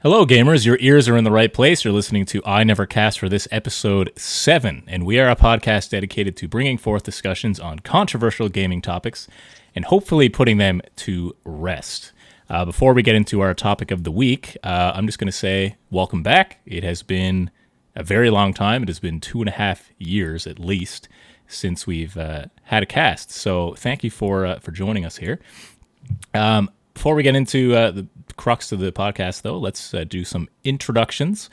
Hello, gamers. Your ears are in the right place. You're listening to I Never Cast for this episode 7, and we are a podcast dedicated to bringing forth discussions on controversial gaming topics and hopefully putting them to rest. Before we get into our topic of the week, I'm just going to say welcome back. It has been a very long time. It has been 2.5 years at least since we've had a cast. So thank you for joining us here. Before we get into the crux of the podcast, though, let's do some introductions.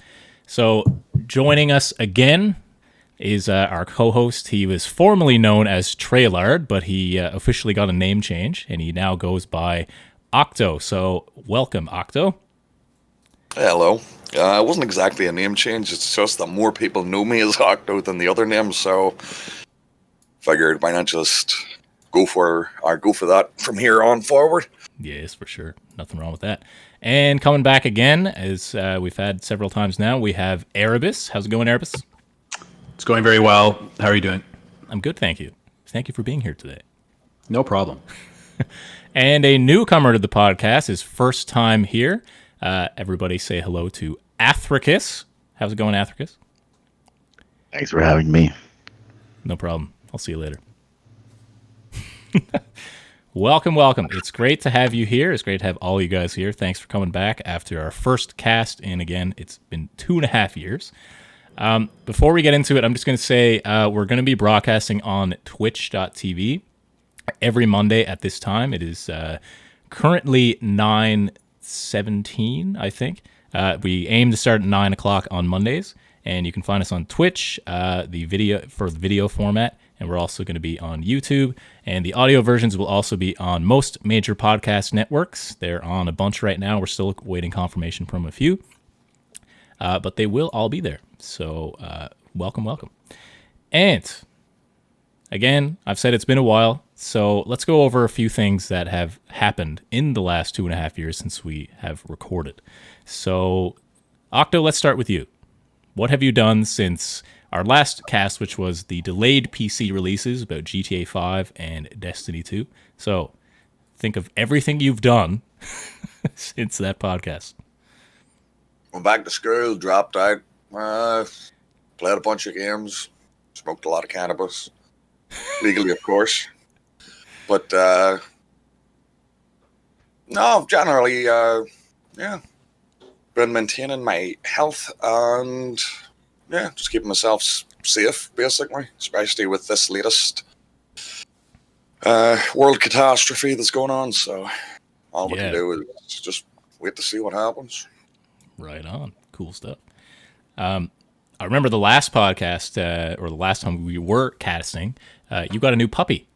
So joining us again is our co-host. He was formerly known as Trailard, but he officially got a name change, and he now goes by Octo. So welcome, Octo. Hello. It wasn't exactly a name change. It's just that more people know me as Octo than the other names, so figured why not just go for that from here on forward. Yes, for sure. Nothing wrong with that. And coming back again, as we've had several times now, we have Arebus. How's it going, Arebus? It's going very well. How are you doing? I'm good, thank you. Thank you for being here today. No problem. And a newcomer to the podcast, his first time here. Everybody say hello to Athrikus. How's it going, Athrikus? Thanks for having me. No problem. I'll see you later. Welcome. It's great to have you here. It's great to have all you guys here. Thanks for coming back after our first cast. And again, it's been 2.5 years. Before we get into it, I'm just going to say we're going to be broadcasting on twitch.tv every Monday at this time. It is currently 9:17, I think. We aim to start at 9 o'clock on Mondays. And you can find us on Twitch, the video format. And we're also going to be on YouTube. And the audio versions will also be on most major podcast networks. They're on a bunch right now. We're still waiting confirmation from a few. But they will all be there. So welcome. And again, I've said it's been a while. So let's go over a few things that have happened in the last 2.5 years since we have recorded. So Octo, let's start with you. What have you done since our last cast, which was the delayed PC releases about GTA 5 and Destiny 2? So think of everything you've done since that podcast. Went back to school, dropped out, played a bunch of games, smoked a lot of cannabis, legally, of course. But no, generally, been maintaining my health and just keeping myself safe, basically, especially with this latest world catastrophe that's going on. So all we can do is just wait to see what happens. Right on. Cool stuff. I remember the last podcast, or the last time we were casting, you got a new puppy,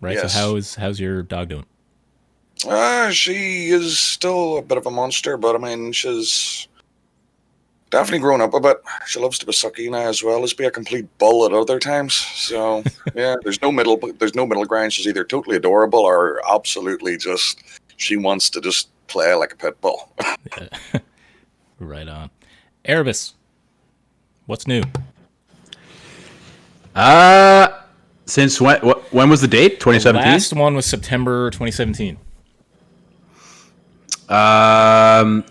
right? Yes. So how's your dog doing? She is still a bit of a monster, but I mean, she's definitely grown up a bit. She loves to be sucky now as well as be a complete bull at other times. So yeah, there's no middle ground. She's either totally adorable or absolutely just she wants to just play like a pit bull. Yeah. Right on. Arebus, what's new? Since when was the date? 2017? The last one was September 2017. I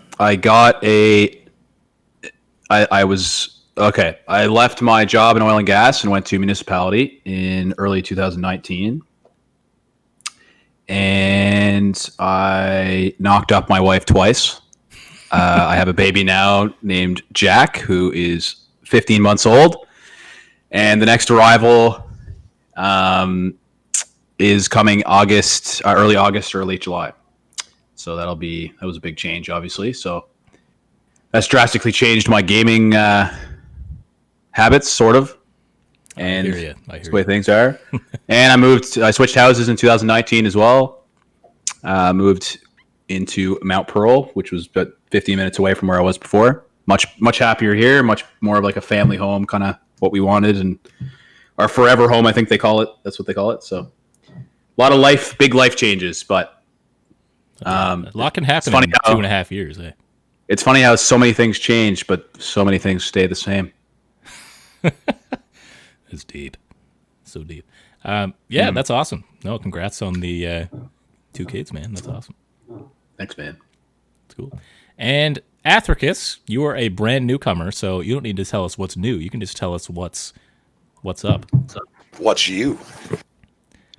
left my job in oil and gas and went to municipality in early 2019. And I knocked up my wife twice. I have a baby now named Jack, who is 15 months old. And the next arrival is coming early August or late July. So that was a big change, obviously. So that's drastically changed my gaming habits, sort of. And I hear that's the way things are. And I switched houses in 2019 as well. Moved into Mount Pearl, which was about 15 minutes away from where I was before. Much happier here, much more of like a family home, kind of what we wanted, and our forever home, I think they call it. That's what they call it. So a lot of big life changes, but a lot can happen in 2.5 years. Eh? It's funny how so many things change, but so many things stay the same. It's deep. So deep. That's awesome. No, congrats on the 2 kids, man. That's awesome. Thanks, man. That's cool. And Athrikus, you are a brand newcomer, so you don't need to tell us what's new. You can just tell us what's up. What's you?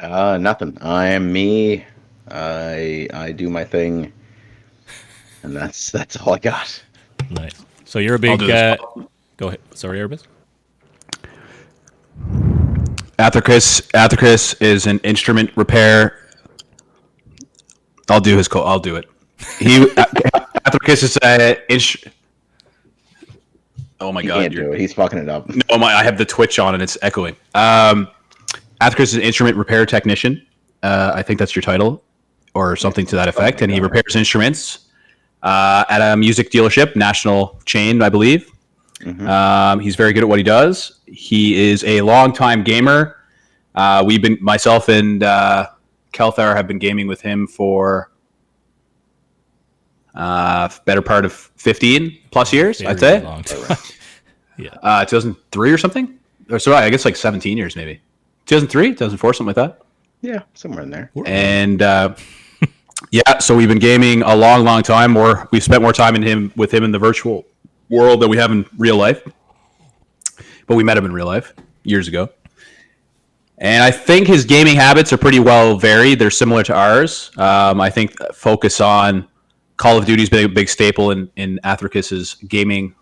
Nothing. I am me. I do my thing, and that's all I got. Nice. So you're a big. do this. Go ahead. Sorry, Arebus. Athrikus is an instrument repair. I'll do it. Athrikus is a Oh my He god! can't do it. He's fucking it up. No, I have the Twitch on and it's echoing. Athrikus is an instrument repair technician. I think that's your title, or something to that effect. And he repairs instruments at a music dealership, national chain, I believe. Mm-hmm. He's very good at what he does. He is a longtime gamer. Myself and Keltharr have been gaming with him for better part of 15 plus years, Very I'd say. long time. Yeah. 2003 or something? Or so I guess like 17 years maybe. 2003, 2004, something like that. Yeah, somewhere in there. And yeah, so we've been gaming a long time. We've spent more time with him in the virtual world than we have in real life. But we met him in real life years ago. And I think his gaming habits are pretty well varied. They're similar to ours. I think focus on Call of Duty's been a big staple in Athrikus's gaming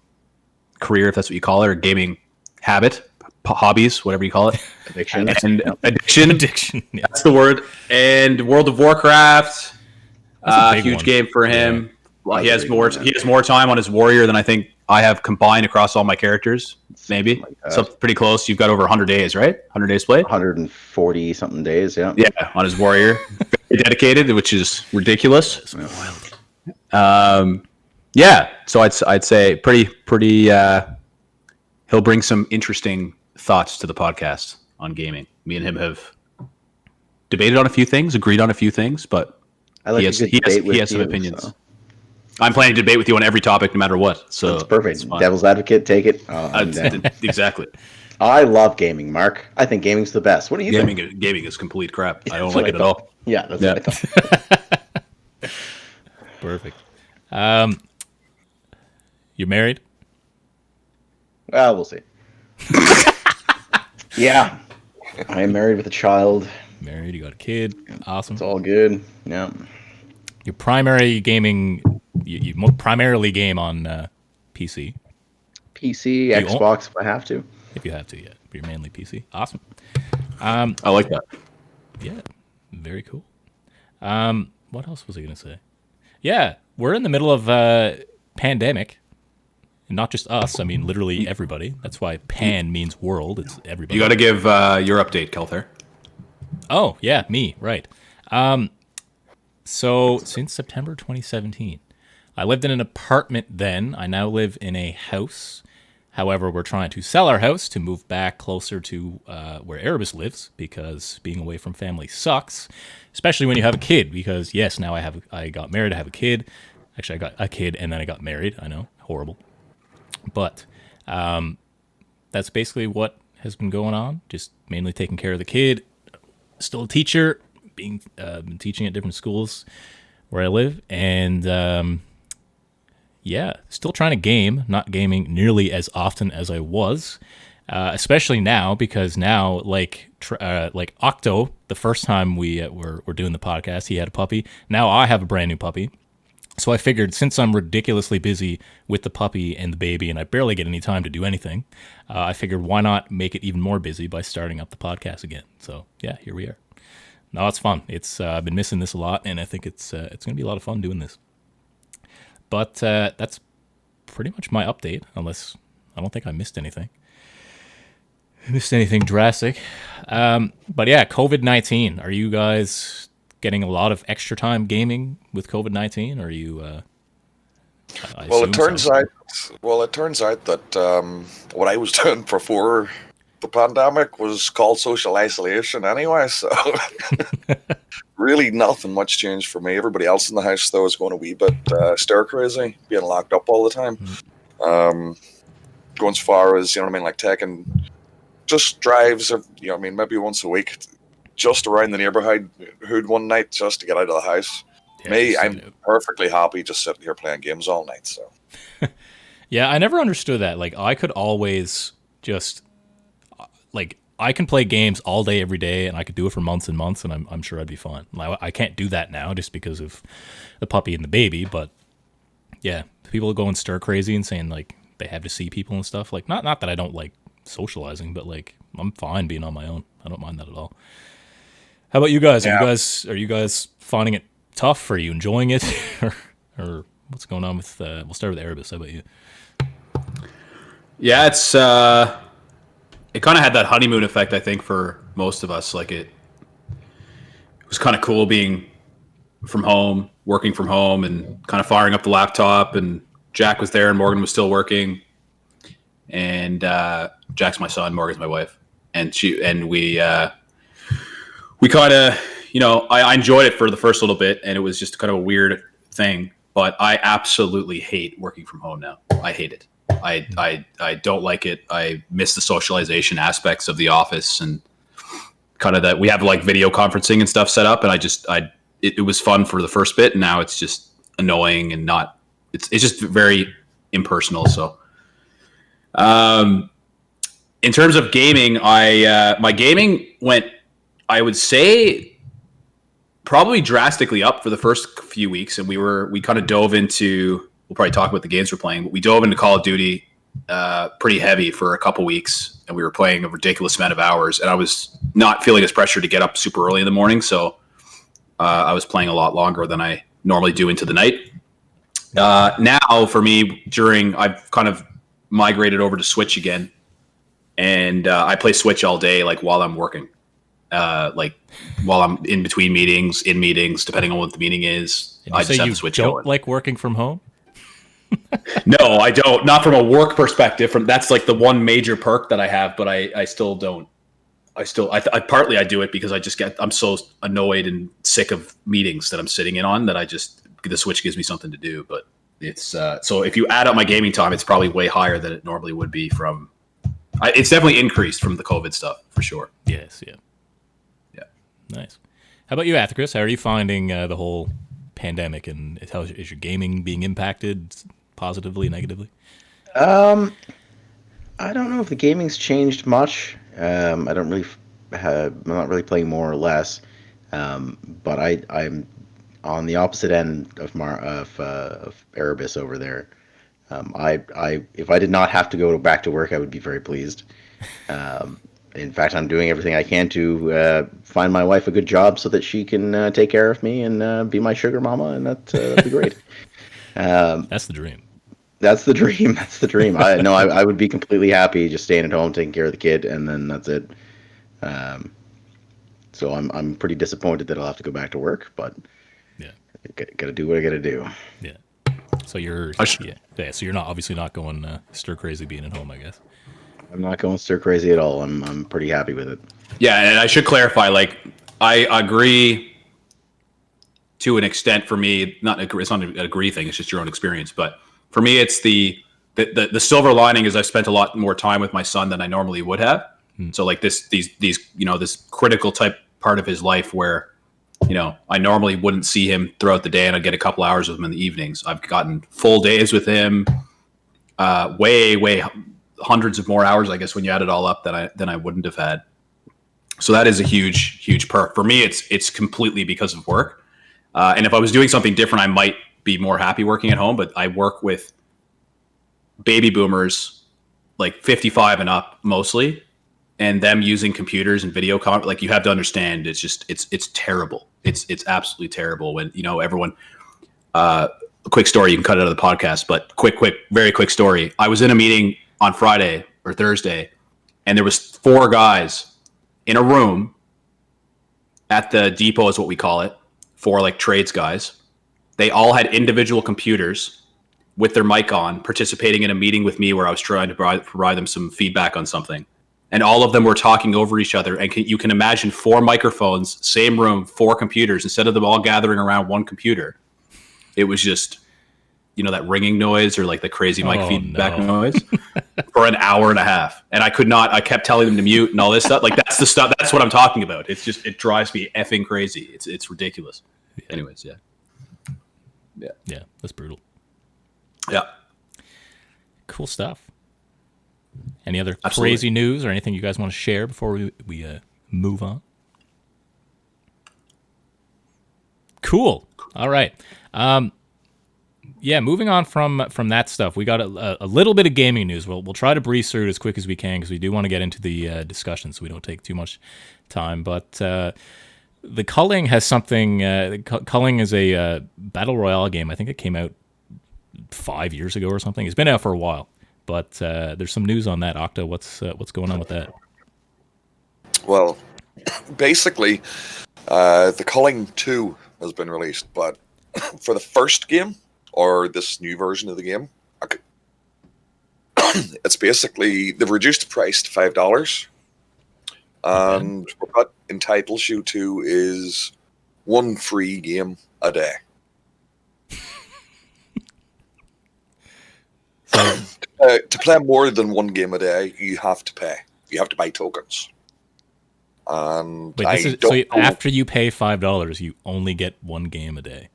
career, if that's what you call it, or gaming habit, hobbies, whatever you call it. Addiction. And addiction. Yeah. That's the word. And World of Warcraft, a big huge one. game for him. Yeah. Well, he has more time on his warrior than I think I have combined across all my characters. Maybe so pretty close. You've got over 100 days, right? 100 days played. 140 something days. Yeah. Yeah, on his warrior, very dedicated, which is ridiculous. Yeah, so I'd say pretty. He'll bring some interesting thoughts to the podcast on gaming. Me and him have debated on a few things, agreed on a few things, but I like he has some opinions. So. I'm planning to debate with you on every topic, no matter what. So That's perfect. Devil's advocate, take it. Exactly. I love gaming, Mark. I think gaming's the best. What do you think? Gaming is complete crap. I don't That's what like it I at all. thought. Yeah, that's what I thought. Perfect. You're married? Well, we'll see. Yeah. I am married with a child. Married. You got a kid. Awesome. It's all good. Yeah. Your primary gaming. You primarily game on PC. PC, Xbox, if I have to. If you have to, yeah. But you're mainly PC. Awesome. I like that. Yeah. Very cool. What else was I going to say? Yeah. We're in the middle of pandemic. And not just us. I mean, literally everybody. That's why pan means world. It's everybody. You got to give your update, Keltharr. Oh, yeah. Me. Right. So since September 2017, I lived in an apartment then. I now live in a house. However, we're trying to sell our house to move back closer to where Arebus lives, because being away from family sucks, especially when you have a kid. Because yes, now I got married, I have a kid. Actually, I got a kid and then I got married. I know, horrible. But that's basically what has been going on. Just mainly taking care of the kid. Still a teacher, been teaching at different schools where I live, and yeah, still trying to game. Not gaming nearly as often as I was, especially now, because now like Octo, the first time we were doing the podcast, he had a puppy. Now I have a brand new puppy. So I figured, since I'm ridiculously busy with the puppy and the baby and I barely get any time to do anything, I figured why not make it even more busy by starting up the podcast again. So yeah, here we are. No, it's fun. I've been missing this a lot, and I think it's going to be a lot of fun doing this. But that's pretty much my update, unless I don't think I missed anything. Drastic. But yeah, COVID-19. Are you guys getting a lot of extra time gaming with COVID-19? Or are you? It turns out that what I was doing before the pandemic was called social isolation anyway. So really, nothing much changed for me. Everybody else in the house though is going a wee bit stir crazy, being locked up all the time. Going as far as, like taking just drives, maybe once a week, just around the neighborhood one night just to get out of the house. Yeah, Me, just, I'm perfectly happy just sitting here playing games all night. So yeah, I never understood that. Like, I could always just like I can play games all day, every day, and I could do it for months and months, and I'm sure I'd be fine. I can't do that now just because of the puppy and the baby. But yeah, people going stir crazy and saying like they have to see people and stuff. Like, not that I don't like socializing, but like I'm fine being on my own. I don't mind that at all. How about you guys? Yeah. Are you guys finding it tough? Are you enjoying it, or what's going on with? We'll start with Arebus. How about you? Yeah, it's it kind of had that honeymoon effect, I think, for most of us. Like it was kind of cool being from home, working from home, and kind of firing up the laptop. And Jack was there, and Morgan was still working. And Jack's my son, Morgan's my wife, and we kind of, I enjoyed it for the first little bit, and it was just kind of a weird thing. But I absolutely hate working from home now. I hate it. I don't like it. I miss the socialization aspects of the office and kind of that we have like video conferencing and stuff set up. And it was fun for the first bit. And now it's just annoying and it's just very impersonal. So, in terms of gaming, my gaming went, I would say, probably drastically up for the first few weeks. And we kind of dove into, we'll probably talk about the games we're playing, but we dove into Call of Duty pretty heavy for a couple weeks, and we were playing a ridiculous amount of hours, and I was not feeling as pressure to get up super early in the morning, so I was playing a lot longer than I normally do into the night. Now, for me, I've kind of migrated over to Switch again, and I play Switch all day, like while I'm working, like while I'm in between meetings, in meetings, depending on what the meeting is. I just have the Switch going. Like working from home? No, I don't. Not from a work perspective. That's like the one major perk that I have, but I still don't. Partly I do it because I'm so annoyed and sick of meetings that I'm sitting in on that the Switch gives me something to do. But it's so if you add up my gaming time, it's probably way higher than it normally would be it's definitely increased from the COVID stuff for sure. Yes, yeah. Nice. How about you, Athrikus? How are you finding the whole pandemic, and is your gaming being impacted positively, negatively? I don't know if the gaming's changed much. I'm not really playing more or less. But I'm on the opposite end of Arebus over there. If I did not have to go back to work, I would be very pleased. In fact, I'm doing everything I can to find my wife a good job so that she can take care of me and be my sugar mama, and that'd be great. That's the dream. That's the dream. That's the dream. I would be completely happy just staying at home, taking care of the kid, and then that's it. So I'm pretty disappointed that I'll have to go back to work, but yeah, gotta do what I gotta do. Yeah. So you're So you're obviously not going stir crazy being at home, I guess. I'm not going stir crazy at all. I'm pretty happy with it. Yeah, and I should clarify. Like, I agree to an extent. For me, it's not an agree thing. It's just your own experience. But for me, it's the silver lining is I spent a lot more time with my son than I normally would have. So like this critical type part of his life where, I normally wouldn't see him throughout the day, and I'd get a couple hours with him in the evenings. I've gotten full days with him, way hundreds of more hours, I guess, when you add it all up than I wouldn't have had. So that is a huge perk for me. It's completely because of work. And if I was doing something different, I might be more happy working at home. But I work with baby boomers, like 55 and up mostly, and them using computers and video like, you have to understand, it's terrible. It's absolutely terrible when, everyone, a quick story, you can cut it out of the podcast, but very quick story. I was in a meeting on Friday or Thursday, and there was 4 guys in a room at the depot, is what we call it, 4 like trades guys. They all had individual computers with their mic on, participating in a meeting with me where I was trying to provide them some feedback on something. And all of them were talking over each other. And you can imagine 4 microphones, same room, 4 computers, instead of them all gathering around one computer. It was just, that ringing noise or like the crazy mic feedback noise for an hour and a half. And I kept telling them to mute and all this stuff. Like, that's the stuff, that's what I'm talking about. It's just, it drives me effing crazy. It's ridiculous. Anyways, yeah. Yeah, that's brutal. Yeah. Cool stuff. Any other Absolutely. crazy news or anything you guys want to share before we move on? Cool. All right. Yeah, moving on from that stuff, we got a little bit of gaming news. We'll try to breeze through it as quick as we can because we do want to get into the discussion, so we don't take too much time. But the Culling has something. Culling is a battle royale game. I think it came out 5 years ago or something. It's been out for a while, but there's some news on that. Octo, what's going on with that? Well, basically, the Culling 2 has been released, but for the first game, or this new version of the game, it's basically, they've reduced the price to $5. And what entitles you to is one free game a day. To play more than one game a day, you have to pay. You have to buy tokens. And Wait, so after you pay $5, you only get one game a day.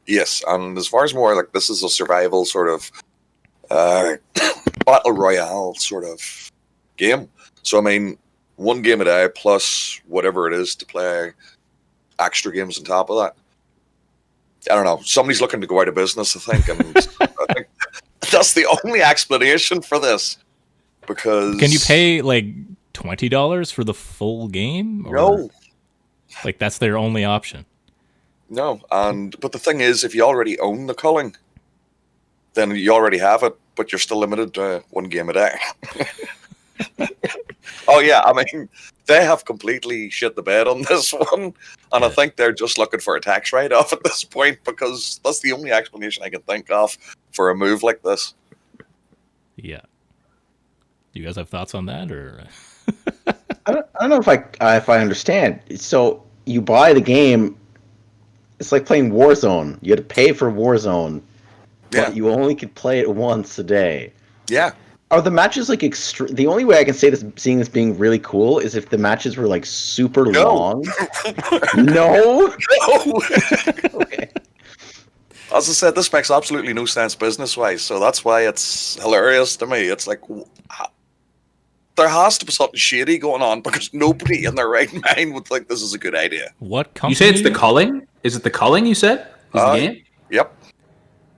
Yes, and as far as more like this is a survival sort of battle royale sort of game. So I mean, one game a day plus whatever it is to play extra games on top of that. I don't know. Somebody's looking to go out of business, I think, and I think that's the only explanation for this. Because can you pay like $20 for the full game? Or, no, like that's their only option. No, but the thing is, if you already own the Culling, then you already have it, but you're still limited to one game a day. Oh yeah, I mean, they have completely shit the bed on this one, and I think they're just looking for a tax write-off at this point, because that's the only explanation I can think of for a move like this. Yeah. Do you guys have thoughts on that, or? I don't know if I understand. So you buy the game. It's like playing Warzone. You had to pay for Warzone, but you only could play it once a day. Yeah. Are the matches like the only way I can say this, seeing this being really cool, is if the matches were like super long. No. Okay. As I said, this makes absolutely no sense business-wise, so that's why it's hilarious to me. It's like, there has to be something shady going on, because nobody in their right mind would think this is a good idea. What company? You say it's the Culling? Is it the Culling you said? Is the game? Yep.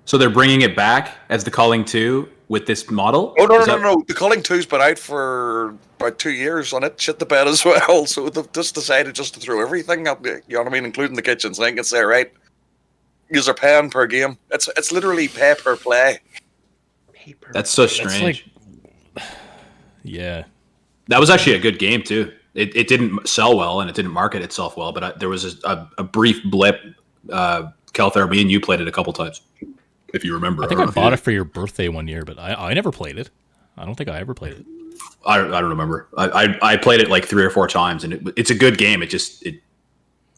So they're bringing it back as the Culling 2 with this model? Oh, no. The Culling 2's been out for about 2 years on it. Shit the bed as well. So they've just decided just to throw everything up there, you know what I mean? Including the kitchen sink and say, right, you're paying per game. It's literally pay per play. That's so strange. Yeah. That was actually a good game, too. It didn't sell well, and it didn't market itself well, but there was a brief blip. Keltharr, me and you played it a couple times, if you remember. I think I bought it for your birthday one year, but I never played it. I don't think I ever played it. I don't remember. I played it like 3 or 4 times, and it's a good game. It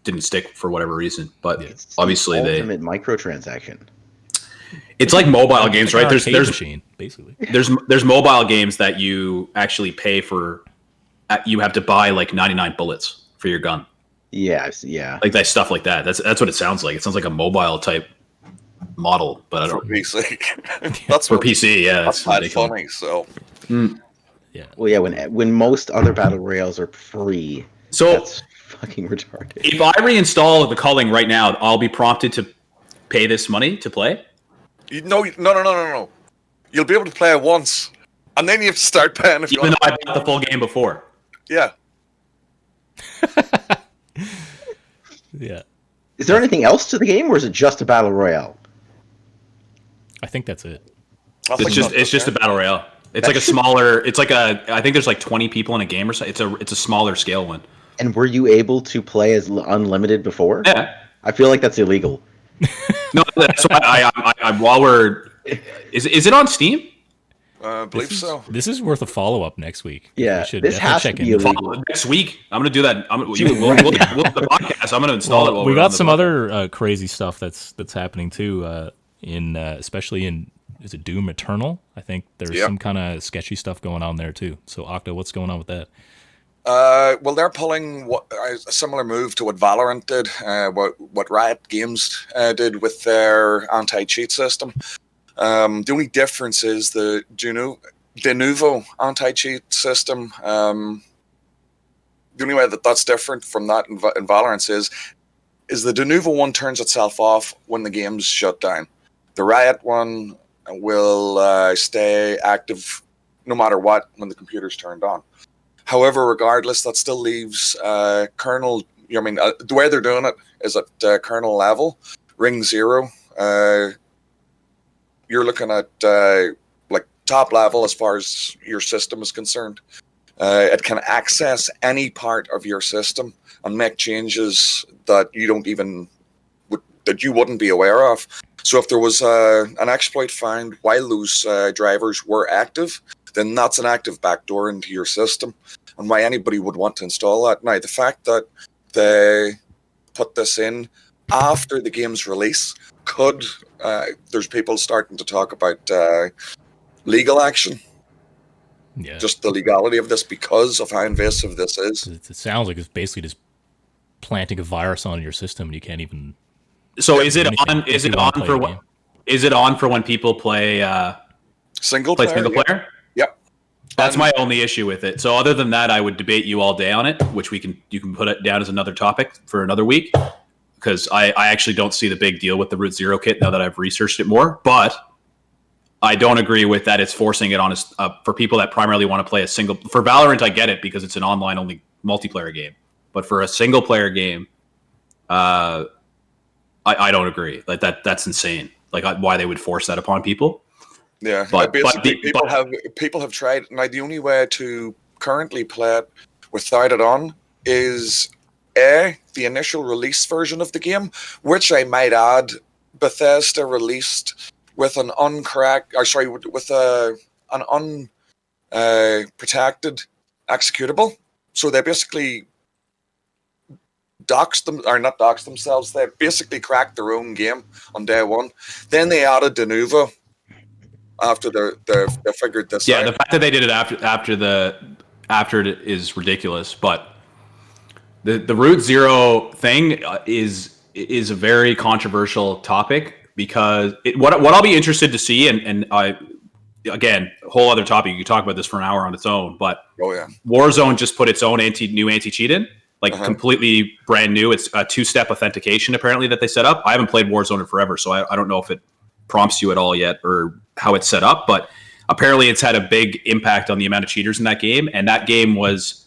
didn't stick for whatever reason. But obviously the ultimate microtransaction. It's like mobile games, right? There's machine, basically. There's mobile games that you actually pay for. You have to buy like 99 bullets for your gun. Yeah. Like that stuff like that. That's what it sounds like. It sounds like a mobile type model, but I don't. For PC. That's for PC. Yeah, that's not funny. So. Yeah. Well, yeah. When most other battle royales are free, so that's fucking retarded. If I reinstall the Culling right now, I'll be prompted to pay this money to play. No. You'll be able to play it once, and then you have to start paying if you want. Even though I bought the full game before. Yeah. Yeah. Is there anything else to the game, or is it just a battle royale? I think that's it. It's just a battle royale. It's like a smaller. It's like I think there's like 20 people in a game or so. It's a smaller scale one. And were you able to play as unlimited before? Yeah. I feel like that's illegal. No, that's why I while we're is it on Steam? I believe so. This is worth a follow up next week. Yeah, we should this has to be illegal. Next week, I'm gonna do that. We'll the podcast. I'm gonna install it. While we got some podcast. other crazy stuff that's happening too. Especially in is it Doom Eternal? I think there's some kind of sketchy stuff going on there too. So Octo, what's going on with that? Well, they're pulling a similar move to what Valorant did, what Riot Games did with their anti-cheat system. The only difference is the de novo anti-cheat system. The only way that's different from that in Valorant is the de novo one turns itself off when the game's shut down. The Riot one will stay active no matter what when the computer's turned on. However, regardless, that still leaves kernel. The way they're doing it is at kernel level, ring 0. You're looking at like top level as far as your system is concerned. It can access any part of your system and make changes that you wouldn't be aware of. So if there was an exploit found while those drivers were active, then that's an active backdoor into your system, and why anybody would want to install that. Now, the fact that they put this in after the game's release there's people starting to talk about legal action. Yeah. Just the legality of this because of how invasive this is. It sounds like it's basically just planting a virus on your system and you can't even. So is it on? Is it on for what? Is it on for when people play single player? Player? Yep. That's my only issue with it. So other than that, I would debate you all day on it, which you can put it down as another topic for another week, because I actually don't see the big deal with the Root Zero kit now that I've researched it more. But I don't agree with that. It's forcing it on for people that primarily want to play a single. For Valorant, I get it because it's an online only multiplayer game. But for a single player game, I don't agree. Like that's insane. Like why they would force that upon people. Yeah, people have tried. Now the only way to currently play it without it on is the initial release version of the game, which I might add, Bethesda released with an with an unprotected executable. So they basically not doxed themselves. They basically cracked their own game on day one. Then they added de novo after they figured this out. Yeah, the fact that they did it after it is ridiculous. But the Root Zero thing is a very controversial topic because what I'll be interested to see, and I again, whole other topic. You could talk about this for an hour on its own. But Warzone just put its own new anti-cheat in. Completely brand new. It's a 2-step authentication apparently that they set up. I haven't played Warzone in forever, so I don't know if it prompts you at all yet or how it's set up, but apparently it's had a big impact on the amount of cheaters in that game, and that game was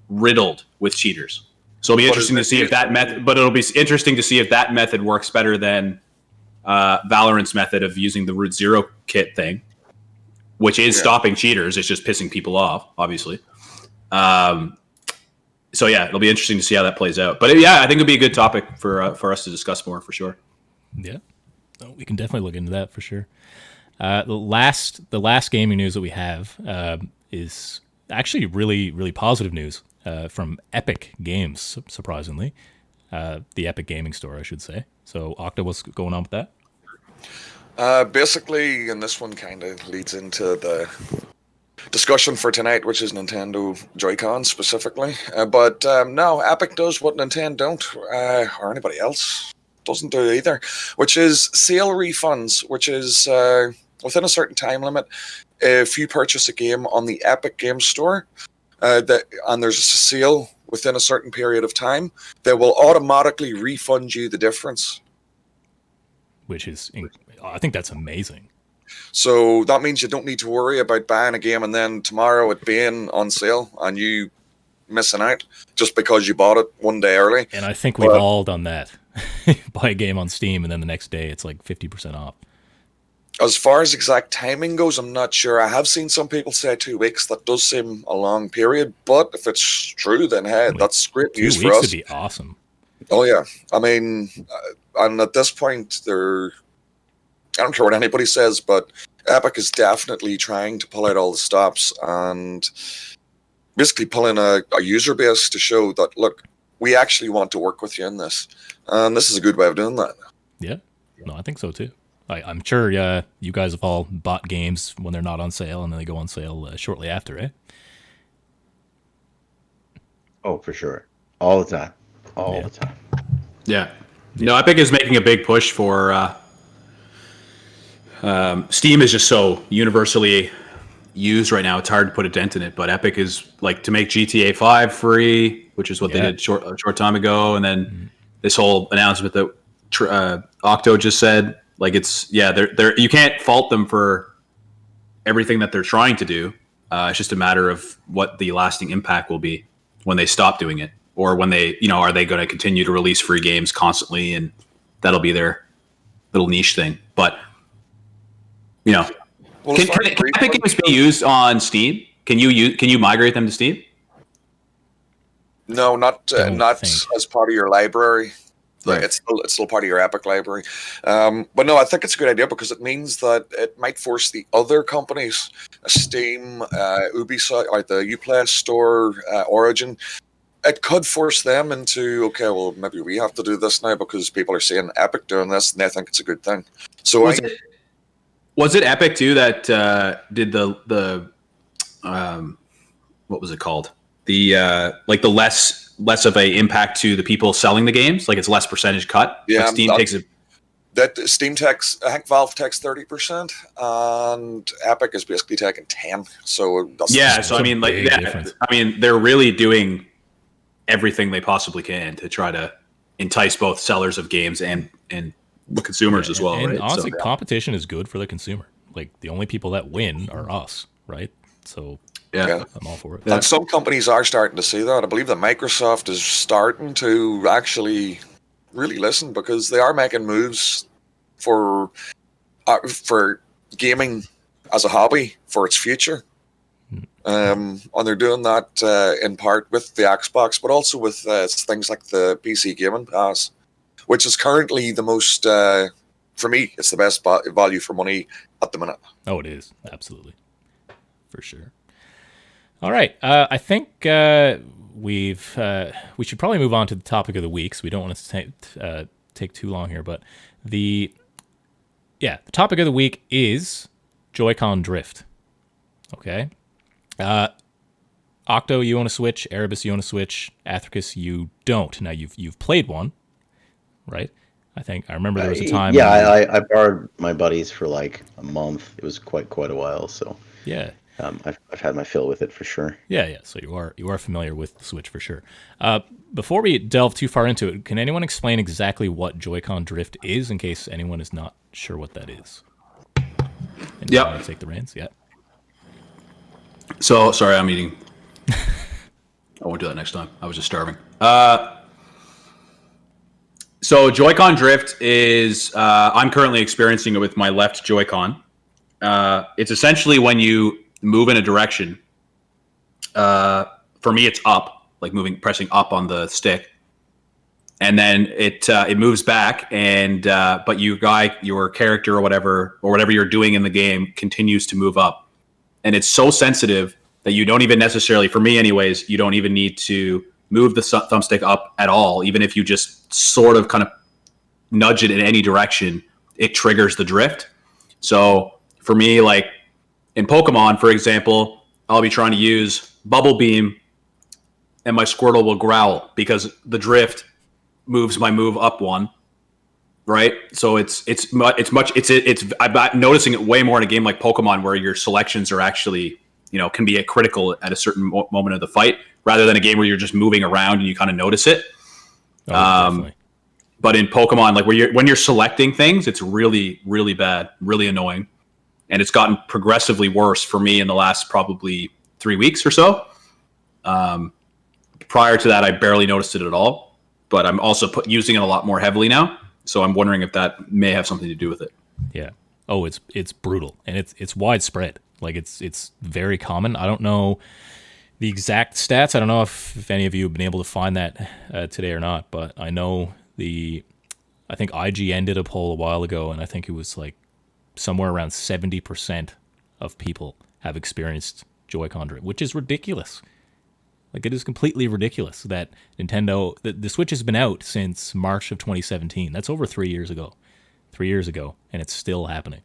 riddled with cheaters. So it'll be interesting to see if that method, but it'll be interesting to see if that method works better than Valorant's method of using the Root Zero kit thing, which is stopping cheaters. It's just pissing people off, obviously. So yeah, it'll be interesting to see how that plays out. But I think it'll be a good topic for us to discuss more for sure. Yeah, we can definitely look into that for sure. The last gaming news that we have is actually really, really positive news from Epic Games, surprisingly. The Epic Gaming Store, I should say. So, Octo, what's going on with that? Basically, and this one kind of leads into the discussion for tonight, which is Nintendo Joycon specifically. But no, Epic does what Nintendo don't, or anybody else doesn't do either, which is sale refunds, which is within a certain time limit. If you purchase a game on the Epic Games Store and there's a sale within a certain period of time, they will automatically refund you the difference. Which is, I think that's amazing. So that means you don't need to worry about buying a game and then tomorrow it being on sale and you missing out just because you bought it one day early. And I think we've all done that. Buy a game on Steam and then the next day it's like 50% off. As far as exact timing goes, I'm not sure. I have seen some people say 2 weeks. That does seem a long period, but if it's true, then hey, that's great news for us. 2 weeks would be awesome. Oh yeah, I mean, and at this point, I don't care what anybody says, but Epic is definitely trying to pull out all the stops and basically pull in a user base to show that, look, we actually want to work with you in this. And this is a good way of doing that. Yeah, no, I think so too. I'm sure you guys have all bought games when they're not on sale and then they go on sale shortly after, eh? Oh, for sure. All the time. All Yeah. the time. Yeah. No, Epic is making a big push for Steam is just so universally used right now. It's hard to put a dent in it, but Epic is like to make GTA 5 free, which is what they did a short time ago, and then this whole announcement that Octo just said, like they're you can't fault them for everything that they're trying to do. It's just a matter of what the lasting impact will be when they stop doing it, or when they, are they going to continue to release free games constantly, and that'll be their little niche thing. But Well, can Epic games be used on Steam? Can you migrate them to Steam? No, not as part of your library. Right. It's still part of your Epic library. But no, I think it's a good idea because it means that it might force the other companies, Steam, Ubisoft, or the Uplay Store, Origin. It could force them into, okay, well, maybe we have to do this now because people are seeing Epic doing this and they think it's a good thing. So was it Epic too that did the what was it called? The like the less of a impact to the people selling the games, like it's less percentage cut. Yeah, like Steam takes it. That Steam takes, I think Valve takes 30%, and Epic is basically taking 10. So so I mean, they're really doing everything they possibly can to try to entice both sellers of games and the consumers as well. And right? honestly, competition is good for the consumer. Like the only people that win are us, right? So yeah. I'm all for it. And some companies are starting to see that. I believe that Microsoft is starting to actually really listen because they are making moves for gaming as a hobby for its future. And they're doing that in part with the Xbox, but also with things like the PC Gaming Pass, which is currently the most, for me, it's the best value for money at the minute. Oh, it is. Absolutely. For sure. All right. I think we should probably move on to the topic of the week, so we don't want to take too long here. But the topic of the week is Joycon Drift. Okay. Octo, you own a Switch. Arebus, you own a Switch. Athrikus, you don't. Now you've played one, right? I think I remember there was a time. Yeah, I borrowed my buddies for like a month. It was quite a while. So yeah. I've had my fill with it for sure. Yeah. So you are familiar with the Switch for sure. Before we delve too far into it, can anyone explain exactly what Joycon Drift is, in case anyone is not sure what that is? Yeah. Take the reins. Yeah. So sorry, I'm eating. I won't do that next time. I was just starving. So Joycon Drift is I'm currently experiencing it with my left Joycon. It's essentially when you move in a direction. For me, it's up, like pressing up on the stick, and then it moves back, and but your character or whatever you're doing in the game continues to move up, and it's so sensitive that you don't even necessarily, for me anyways, you don't even need to move the thumbstick up at all. Even if you just sort of kind of nudge it in any direction, it triggers the drift. So for me, like in Pokemon, for example, I'll be trying to use Bubble Beam and my Squirtle will growl because the drift moves my move up one, right? So it's I'm noticing it way more in a game like Pokemon where your selections are actually, can be critical at a certain moment of the fight, rather than a game where you're just moving around and you kind of notice it. But in Pokemon, like when you're selecting things, it's really, really bad, really annoying. And it's gotten progressively worse for me in the last probably 3 weeks or so. Prior to that, I barely noticed it at all. But I'm also using it a lot more heavily now. So I'm wondering if that may have something to do with it. Yeah. Oh, it's brutal, and it's widespread. Like it's very common. I don't know the exact stats. I don't know if any of you have been able to find that today or not, but I know I think IGN did a poll a while ago, and I think it was like somewhere around 70% of people have experienced Joy-Con Drift, which is ridiculous. Like, it is completely ridiculous that Nintendo, the Switch has been out since March of 2017. That's over 3 years ago. 3 years ago, and it's still happening.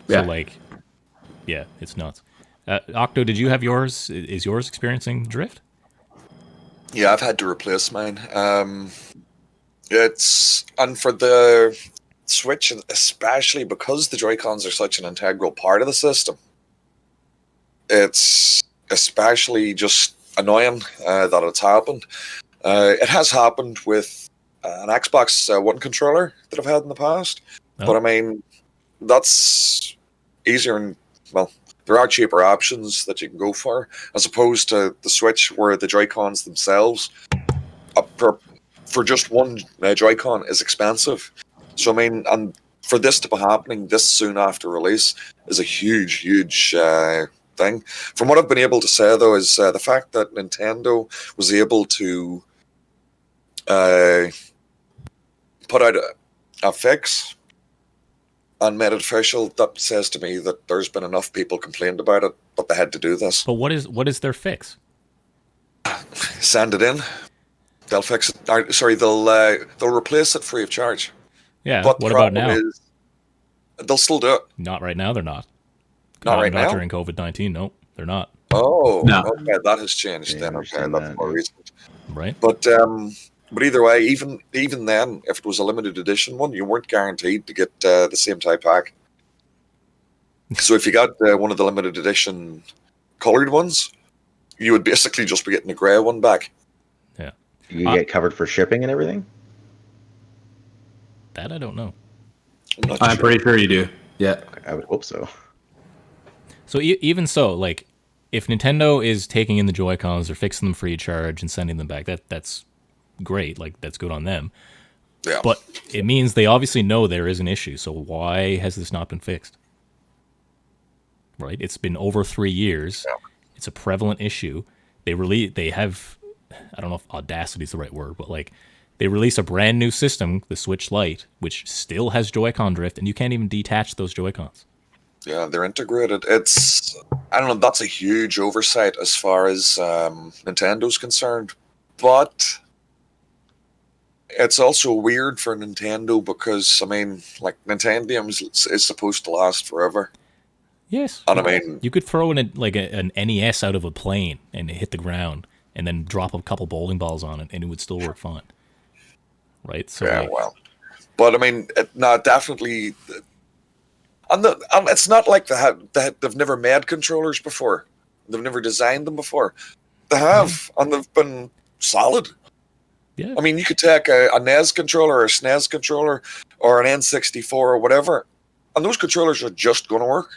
Yeah. So, yeah, it's nuts. Octo, did you have yours? Is yours experiencing drift? Yeah, I've had to replace mine. And for the Switch, especially because the Joy-Cons are such an integral part of the system, it's especially just annoying that it's happened. It has happened with an Xbox One controller that I've had in the past, but I mean, that's easier and, well, there are cheaper options that you can go for, as opposed to the Switch, where the Joy-Cons themselves, for just one Joy-Con, is expensive. So, I mean, and for this to be happening this soon after release is a huge, huge thing. From what I've been able to say, though, is the fact that Nintendo was able to put out a fix and made it official, that says to me that there's been enough people complained about it, but they had to do this. But what is their fix? Send it in. They'll fix it. They'll replace it free of charge. Yeah. But What the about problem now? is, they'll still do it. Not right now. They're not. Not right now? during COVID-19. No, they're not. Oh, No. okay, that has changed Yeah, then. I Okay, understand that's that, more yeah. recent. Right. But either way, even then, if it was a limited edition one, you weren't guaranteed to get the same type pack. So if you got one of the limited edition colored ones, you would basically just be getting a grey one back. Yeah. You get covered for shipping and everything? That I don't know. I'm pretty sure you do. Yeah. I would hope so. So even so, like, if Nintendo is taking in the Joy-Cons, they're fixing them free of charge and sending them back, that's great. Like, that's good on them. Yeah. But it means they obviously know there is an issue. So why has this not been fixed? Right? It's been over 3 years. Yeah. It's a prevalent issue. They have, I don't know if audacity is the right word, but like, they release a brand new system, the Switch Lite, which still has Joy-Con drift, and you can't even detach those Joy-Cons. Yeah, they're integrated. I don't know, that's a huge oversight as far as Nintendo's concerned. But it's also weird for Nintendo because, I mean, like, Nintendo is supposed to last forever. Yes. And I mean, You could throw in an NES out of a plane and hit the ground and then drop a couple bowling balls on it and it would still work fine. Right? So yeah, like, well. But I mean, definitely. And it's not like they've never made controllers before. They've never designed them before. They have, and they've been solid. yeah. I mean, you could take a NES controller or a SNES controller or an N64 or whatever, and those controllers are just going to work.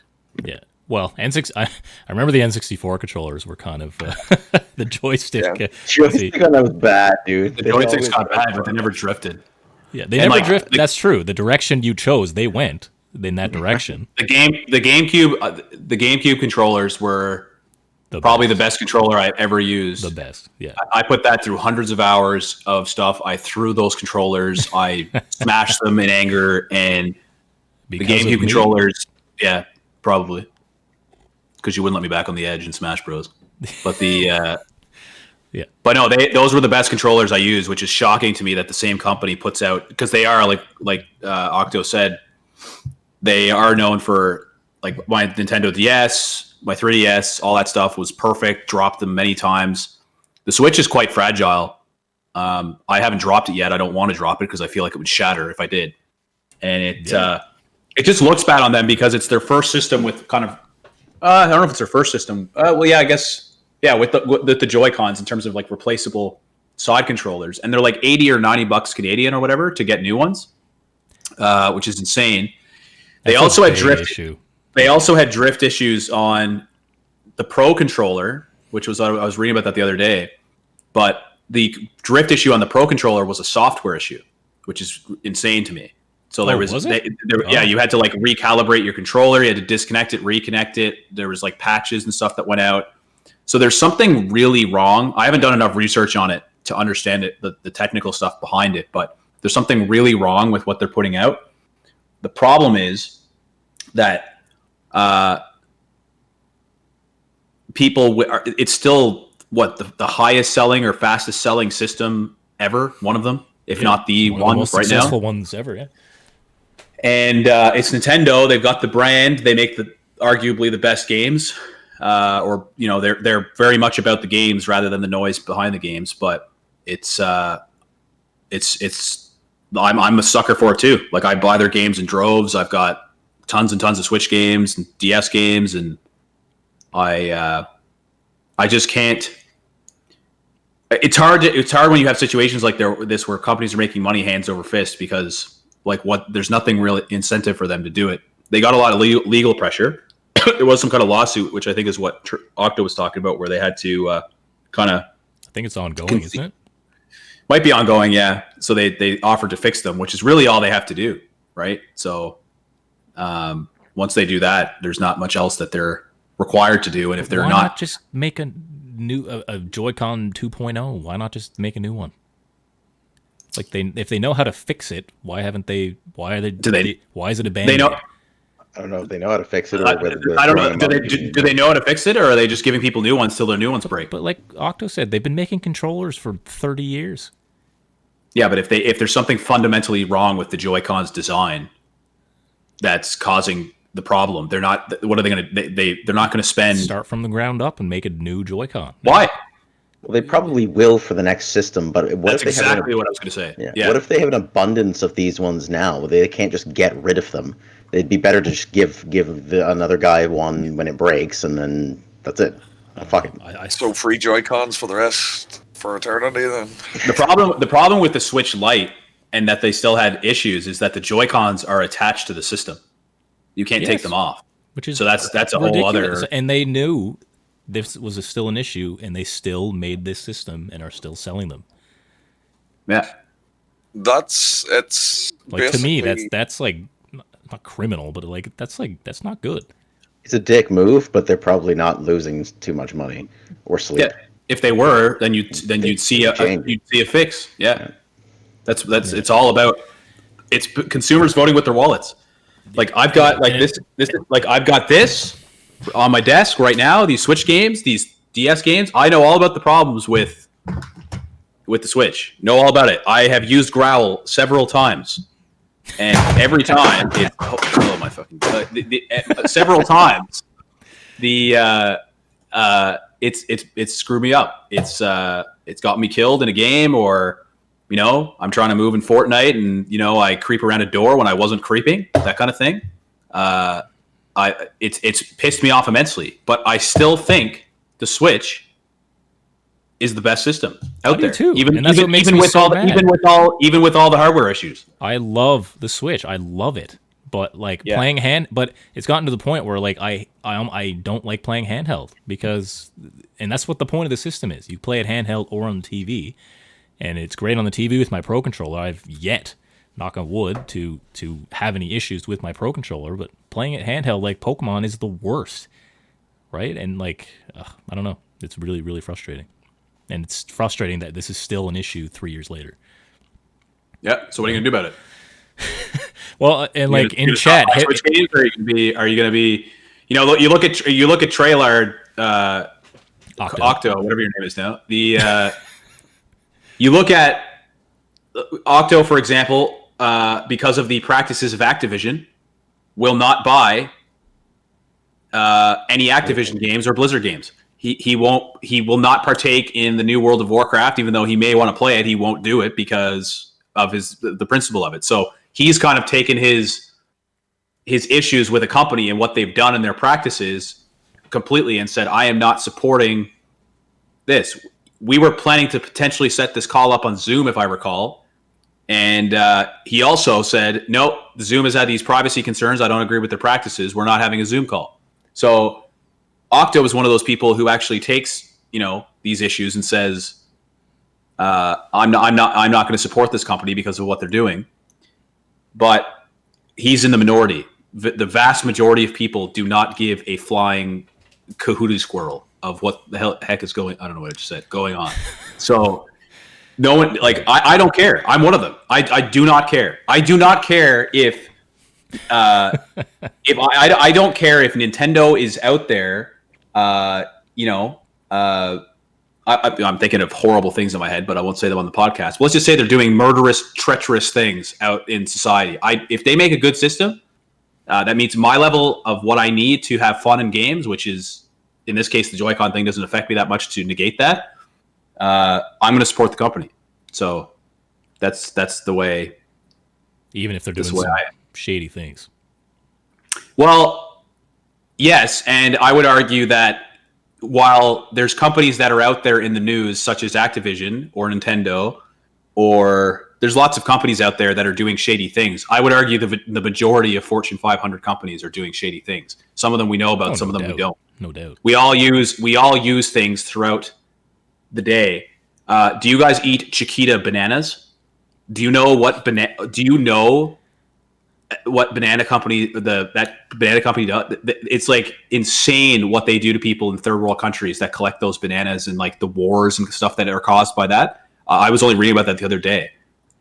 Yeah. Well, N6. I remember the N64 controllers were kind of the joystick. Yeah. Joystick on that was bad, dude. The joysticks got bad, but they never drifted. Yeah, they And, never like, drift. That's true. The direction you chose, they went in that direction. The GameCube controllers were probably the best controller I've ever used. The best. Yeah. I put that through hundreds of hours of stuff. I threw those controllers. I smashed them in anger, and Because the of GameCube me. controllers, yeah, probably, because you wouldn't let me back on the edge in Smash Bros. But the Yeah. but no, those were the best controllers I used, which is shocking to me that the same company puts out, because they are like Octo said, they are known for, like, my Nintendo DS, my 3DS, all that stuff was perfect. Dropped them many times. The Switch is quite fragile. I haven't dropped it yet. I don't want to drop it because I feel like it would shatter if I did. And it just looks bad on them because it's their first system with kind of I don't know if it's their first system. Well, yeah, I guess, yeah, with the Joy-Cons in terms of like replaceable side controllers, and they're like $80 or $90 Canadian or whatever to get new ones, which is insane. They That's also a had big drift. issue. They also had drift issues on the Pro controller, which was, I was reading about that the other day. But the drift issue on the Pro controller was a software issue, which is insane to me. So there was it? yeah, you had to like recalibrate your controller, you had to disconnect it, reconnect it. There was like patches and stuff that went out. So there's something really wrong. I haven't done enough research on it to understand it, the technical stuff behind it, but there's something really wrong with what they're putting out. The problem is that it's still the highest selling or fastest selling system ever, one of them, if not the one of the most right successful now. ones ever. Yeah. And it's Nintendo. They've got the brand. They make arguably the best games. or they're very much about the games rather than the noise behind the games. But I'm a sucker for it too. Like, I buy their games in droves. I've got tons and tons of Switch games and DS games, and I just can't. It's hard when you have situations like this where companies are making money hands over fist because there's nothing real incentive for them to do it. They got a lot of legal pressure. There was some kind of lawsuit, which I think is what Octo was talking about, where they had to kind of. I think it's ongoing, isn't it? Might be ongoing, yeah. So they offered to fix them, which is really all they have to do, right? So once they do that, there's not much else that they're required to do, and if they're not just make a new a Joycon 2.0, why not just make a new one? Like, if they know how to fix it, why is it abandoned? I don't know if they know how to fix it, or whether I don't know. Do they know how to fix it, or are they just giving people new ones till their new ones break? But like Octo said, they've been making controllers for 30 years. Yeah, but if there's something fundamentally wrong with the Joy-Con's design that's causing the problem, they're not. What are they going to? They're not going to start from the ground up and make a new Joy-Con. Why? Well, they probably will for the next system, but that's exactly what I was going to say. Yeah. What if they have an abundance of these ones now? They can't just get rid of them. It'd be better to just give another guy one when it breaks, and then that's it. Fuck it. So free Joy-Cons for the rest for eternity then. The problem with the Switch Lite, and that they still had issues, is that the Joy-Cons are attached to the system. You can't take them off. So that's a ridiculous. Whole other. And they knew this was still an issue, and they still made this system and are still selling them. Yeah, it's like, to me that's like not criminal, but like that's not good. It's a dick move, but they're probably not losing too much money or sleep. Yeah. If they were, then you'd see a fix. Yeah. That's it's all about it's consumers voting with their wallets. Like, I've got I've got this on my desk right now, these Switch games, these DS games. I know all about the problems with the Switch. Know all about it. I have used Growl several times. And every time it's my fucking several times it's screwed me up. It's got me killed in a game, or I'm trying to move in Fortnite and I creep around a door when I wasn't creeping, that kind of thing. It's pissed me off immensely, but I still think the Switch is the best system out there. Too. Even with all the hardware issues. I love the Switch. I love it. But playing but it's gotten to the point where like I don't like playing handheld, because, and that's what the point of the system is. You play it handheld or on the TV, and it's great on the TV with my Pro Controller. I've yet, knock on wood, to have any issues with my Pro Controller, but playing it handheld like Pokemon is the worst, right? And like, I don't know. It's really, really frustrating. And it's frustrating that this is still an issue 3 years later. Yeah. So what are you gonna do about it? Well, and like in chat, Switch games, or are you gonna be? You look at Trailard, Octo, whatever your name is now. You look at Octo, for example, because of the practices of Activision, will not buy any Activision games or Blizzard games. He will not partake in the new World of Warcraft, even though he may want to play it. He won't do it because of the principle of it. So he's kind of taken his issues with a company and what they've done in their practices completely and said, I am not supporting this. We were planning to potentially set this call up on Zoom, if I recall. And he also said, no, Zoom has had these privacy concerns. I don't agree with their practices. We're not having a Zoom call. So Octo is one of those people who actually takes, these issues and says, I'm not going to support this company because of what they're doing. But he's in the minority. The vast majority of people do not give a flying Kahootie squirrel of what the heck is going. I don't know what I just said. Going on. So no one, like, I don't care. I'm one of them. I do not care. I do not care if I don't care if Nintendo is out there. I'm thinking of horrible things in my head, but I won't say them on the podcast. But let's just say they're doing murderous, treacherous things out in society. If they make a good system, that meets my level of what I need to have fun in games, which is in this case, the Joy-Con thing doesn't affect me that much to negate that. I'm going to support the company. So that's the way. Even if they're doing some shady things. Well, yes, and I would argue that while there's companies that are out there in the news, such as Activision or Nintendo, or there's lots of companies out there that are doing shady things, I would argue the majority of Fortune 500 companies are doing shady things. Some of them we know about, some of them we don't. No doubt. We all use things throughout the day. Do you guys eat Chiquita bananas? Do you know what banana company that banana company does? It's like insane what they do to people in third world countries that collect those bananas, and like the wars and stuff that are caused by that. I was only reading about that the other day,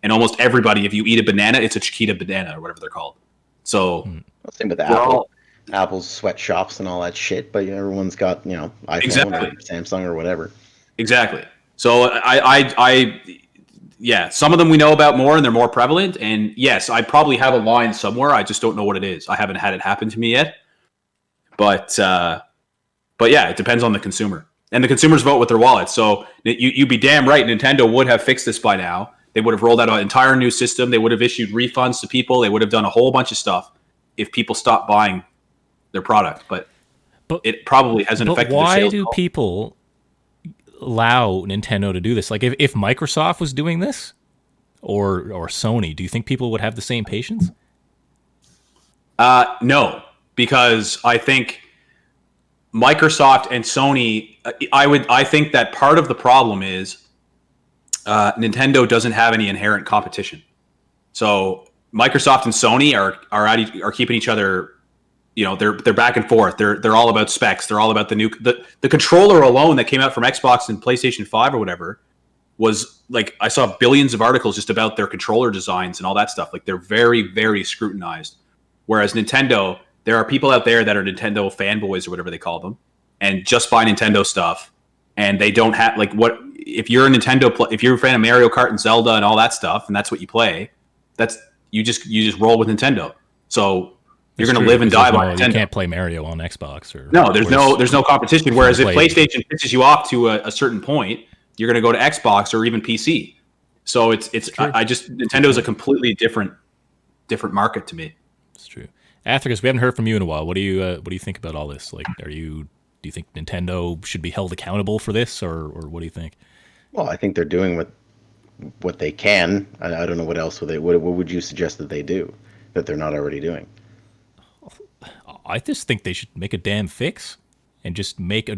and almost everybody, if you eat a banana, it's a Chiquita banana or whatever they're called. So same with Apple. Apple's sweatshops and all that shit, but everyone's got iPhone or Samsung or whatever. Exactly. So yeah, some of them we know about more and they're more prevalent. And yes, I probably have a line somewhere. I just don't know what it is. I haven't had it happen to me yet. But yeah, it depends on the consumer. And the consumers vote with their wallets. So you'd be damn right. Nintendo would have fixed this by now. They would have rolled out an entire new system. They would have issued refunds to people. They would have done a whole bunch of stuff if people stopped buying their product. But it probably hasn't affected their sales. Why do people allow Nintendo to do this? Like if Microsoft was doing this or Sony, do you think people would have the same patience? No, because I think Microsoft and Sony, I think that part of the problem is Nintendo doesn't have any inherent competition. So Microsoft and Sony are keeping each other, they're back and forth. They're all about specs. They're all about the controller alone that came out from Xbox and PlayStation 5 or whatever was like, I saw billions of articles just about their controller designs and all that stuff. Like they're very, very scrutinized. Whereas Nintendo, there are people out there that are Nintendo fanboys or whatever they call them and just buy Nintendo stuff. And they don't have if you're a if you're a fan of Mario Kart and Zelda and all that stuff, and that's what you play, you just roll with Nintendo. So you're going to live and die by Nintendo. You can't play Mario on Xbox there's no competition. Whereas if PlayStation pisses you off to a certain point, you're going to go to Xbox or even PC. So Nintendo is a completely different market to me. It's true. Athrikus, we haven't heard from you in a while. What do you think about all this? Like, do you think Nintendo should be held accountable for this, or what do you think? Well, I think they're doing what they can. I don't know what else what would you suggest that they do that they're not already doing? I just think they should make a damn fix and just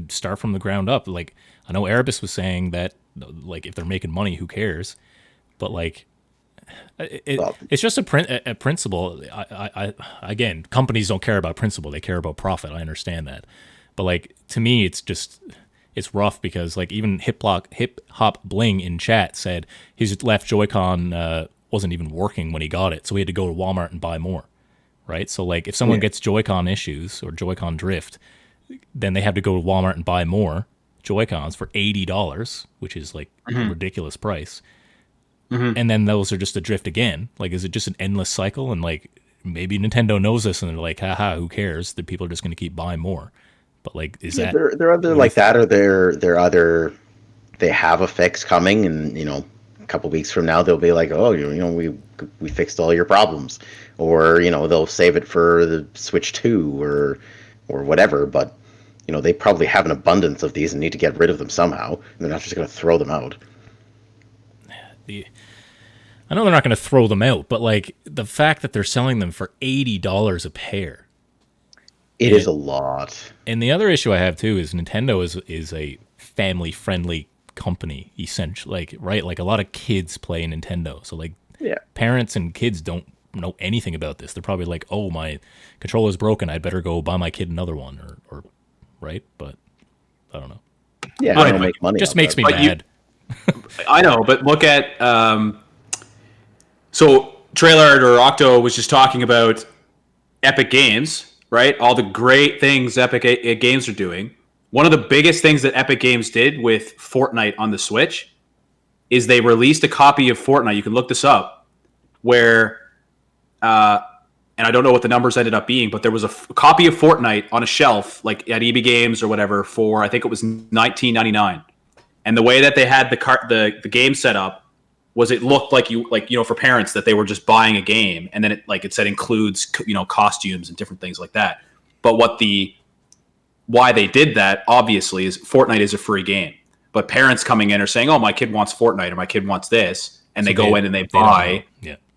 start from the ground up. Like, I know Arebus was saying that, like, if they're making money, who cares? But like, it's just a principle. Again, companies don't care about principle; they care about profit. I understand that, but like, to me, it's rough because like even Hip Hop Bling in chat said his left Joy-Con wasn't even working when he got it, so he had to go to Walmart and buy more. Right? So like if someone gets Joy-Con issues or Joy-Con drift, then they have to go to Walmart and buy more Joy-Cons for $80, which is like a ridiculous price. Mm-hmm. And then those are just adrift again. Like, is it just an endless cycle? And like maybe Nintendo knows this and they're like, haha, who cares? The people are just going to keep buying more. But like, they're either like that, or they're either they have a fix coming, and a couple weeks from now they'll be like, oh, we fixed all your problems, or they'll save it for the Switch 2 or whatever. But they probably have an abundance of these and need to get rid of them somehow. And they're not just going to throw them out. I know they're not going to throw them out, but like the fact that they're selling them for $80 a pair. It is a lot. And the other issue I have too is Nintendo is a family-friendly company, essentially. Like, right? Like a lot of kids play Nintendo. So like parents and kids don't know anything about this. They're probably like, oh, my controller's broken. I'd better go buy my kid another one or right? But I don't know. Yeah, I don't make money. Just makes me mad. I know, but look at so Trailard or Octo was just talking about Epic Games, right? All the great things Epic Games are doing. One of the biggest things that Epic Games did with Fortnite on the Switch is they released a copy of Fortnite. You can look this up, where and and I don't know what the numbers ended up being, but there was a copy of Fortnite on a shelf, like at EB Games or whatever, for I think it was $19.99. And the way that they had the game set up was it looked like for parents that they were just buying a game, and then it said includes costumes and different things like that. But why they did that obviously is Fortnite is a free game, but parents coming in are saying, "Oh, my kid wants Fortnite or my kid wants this," and they go in and they buy.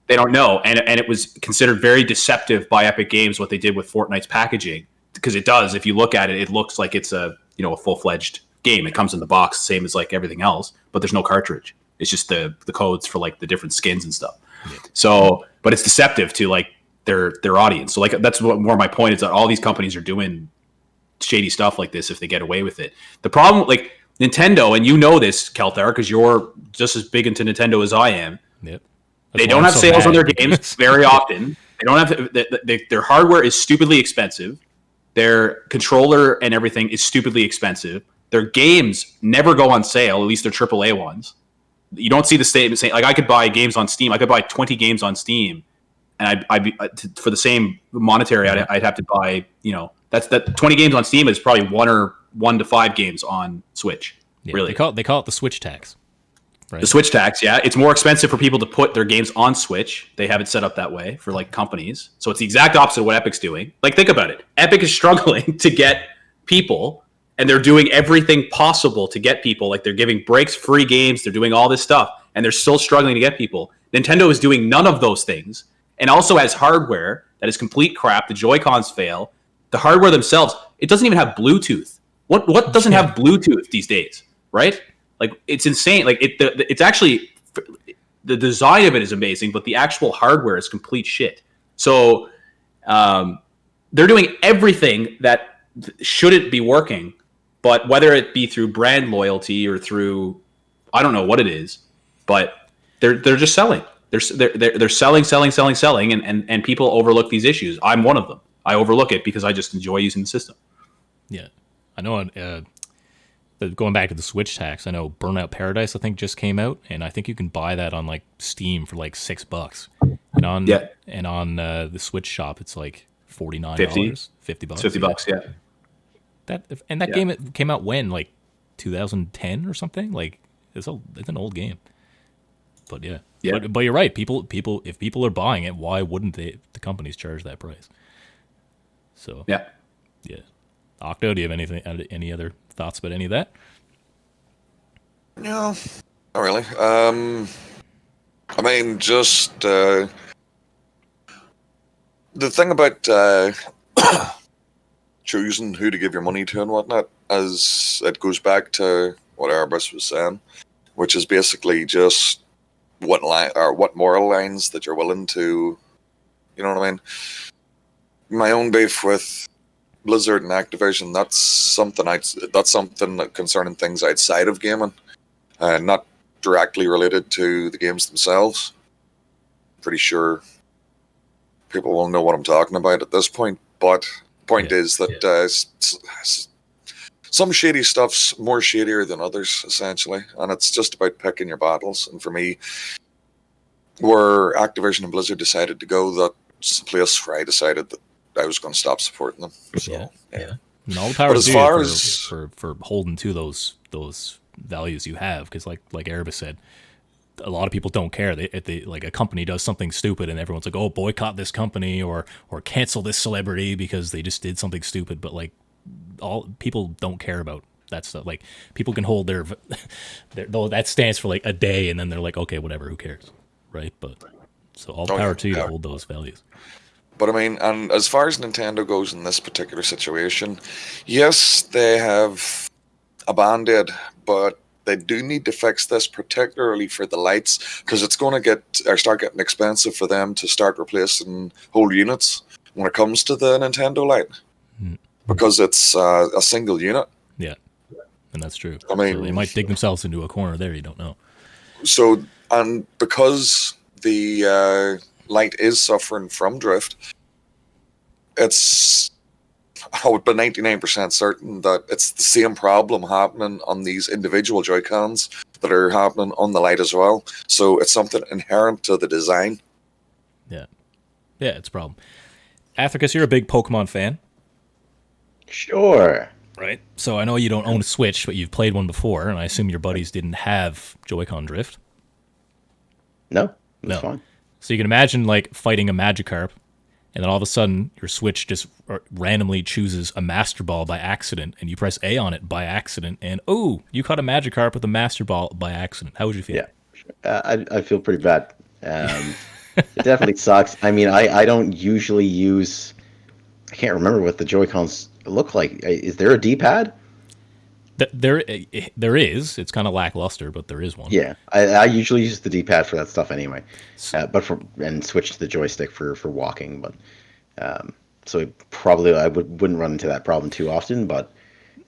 They don't know, and it was considered very deceptive by Epic Games what they did with Fortnite's packaging, because it does. If you look at it, it looks like it's a full-fledged game. It comes in the box, same as like everything else, but there's no cartridge. It's just the codes for like the different skins and stuff. Yeah. So, but it's deceptive to like their audience. So like that's what more my point is, that all these companies are doing shady stuff like this if they get away with it. The problem, like Nintendo, and you know this, Keltharr, because you're just as big into Nintendo as I am. Yep. They don't have sales on their games very often. They don't have their hardware is stupidly expensive. Their controller and everything is stupidly expensive. Their games never go on sale, at least their AAA ones. You don't see the statement saying, like, I could buy games on Steam. I could buy 20 games on Steam, and I'd be for the same monetary, I'd have to buy, that 20 games on Steam is probably 1 to 5 games on Switch. Yeah, really. They call it the Switch tax. Right. The Switch tax, yeah. It's more expensive for people to put their games on Switch. They have it set up that way for like companies. So it's the exact opposite of what Epic's doing. Like, think about it. Epic is struggling to get people, and they're doing everything possible to get people. Like, they're giving breaks, free games, they're doing all this stuff, and they're still struggling to get people. Nintendo is doing none of those things, and also has hardware that is complete crap. The Joy-Cons fail. The hardware themselves, it doesn't even have Bluetooth. What doesn't have Bluetooth these days, right? Like, it's insane. Like, it's actually, the design of it is amazing, but the actual hardware is complete shit. So they're doing everything that shouldn't be working, but whether it be through brand loyalty or through, I don't know what it is, but they're just selling. They're selling, and people overlook these issues. I'm one of them. I overlook it because I just enjoy using the system. Yeah, I know. Going back to the Switch tax, I know Burnout Paradise, I think, just came out, and I think you can buy that on like Steam for like $6, and on the Switch shop it's like $49, $50. $50, yeah. That game, it came out when, like 2010 or something. Like, it's an old game, but yeah. But you're right. People, if people are buying it, why wouldn't the companies charge that price? So yeah. Octo, do you have any other thoughts about any of that? No, not really. I mean, just the thing about choosing who to give your money to and whatnot, as it goes back to what Arebus was saying, which is basically just what moral lines that you're willing to, you know what I mean? My own beef with Blizzard and Activision, that's something concerning things outside of gaming, not directly related to the games themselves. Pretty sure people will know what I'm talking about at this point, but the point is that some shady stuff's more shadier than others, essentially, and it's just about picking your battles. And for me, where Activision and Blizzard decided to go, that's the place where I decided that I was going to stop supporting them. So, yeah. And all the power to you for holding to those values you have, because like Arebus said, a lot of people don't care. They like, a company does something stupid and everyone's like, oh, boycott this company or cancel this celebrity because they just did something stupid. But like, all people don't care about that stuff. Like, people can hold their though that stands for like a day, and then they're like, okay, whatever, who cares, right? But so all the power to you to hold those values. But I mean, and as far as Nintendo goes in this particular situation, yes, they have a Band-Aid, but they do need to fix this, particularly for the lights, because it's going to start getting expensive for them to start replacing whole units when it comes to the Nintendo Lite, because it's a single unit. Yeah, and that's true. I mean, so they might dig themselves into a corner there. You don't know. So, and because the Lite is suffering from drift, I would be 99% certain that it's the same problem happening on these individual Joy-Cons that are happening on the Lite as well. So it's something inherent to the design. Yeah, it's a problem. Athrikus, you're a big Pokemon fan, Sure. right? So I know you don't own a Switch, but you've played one before, and I assume your buddies didn't have Joycon Drift. No, that's No. fine. So you can imagine like fighting a Magikarp, and then all of a sudden your Switch just randomly chooses a Master Ball by accident, and you press A on it by accident, and oh, you caught a Magikarp with a Master Ball by accident. How would you feel? Yeah. I feel pretty bad. It definitely sucks. I mean, I don't usually use. I can't remember what the Joy-Cons look like. Is there a D-pad? There is. It's kind of lackluster, but there is one. Yeah, I usually use the D-pad for that stuff anyway, and switch to the joystick for walking. But so probably I wouldn't run into that problem too often, but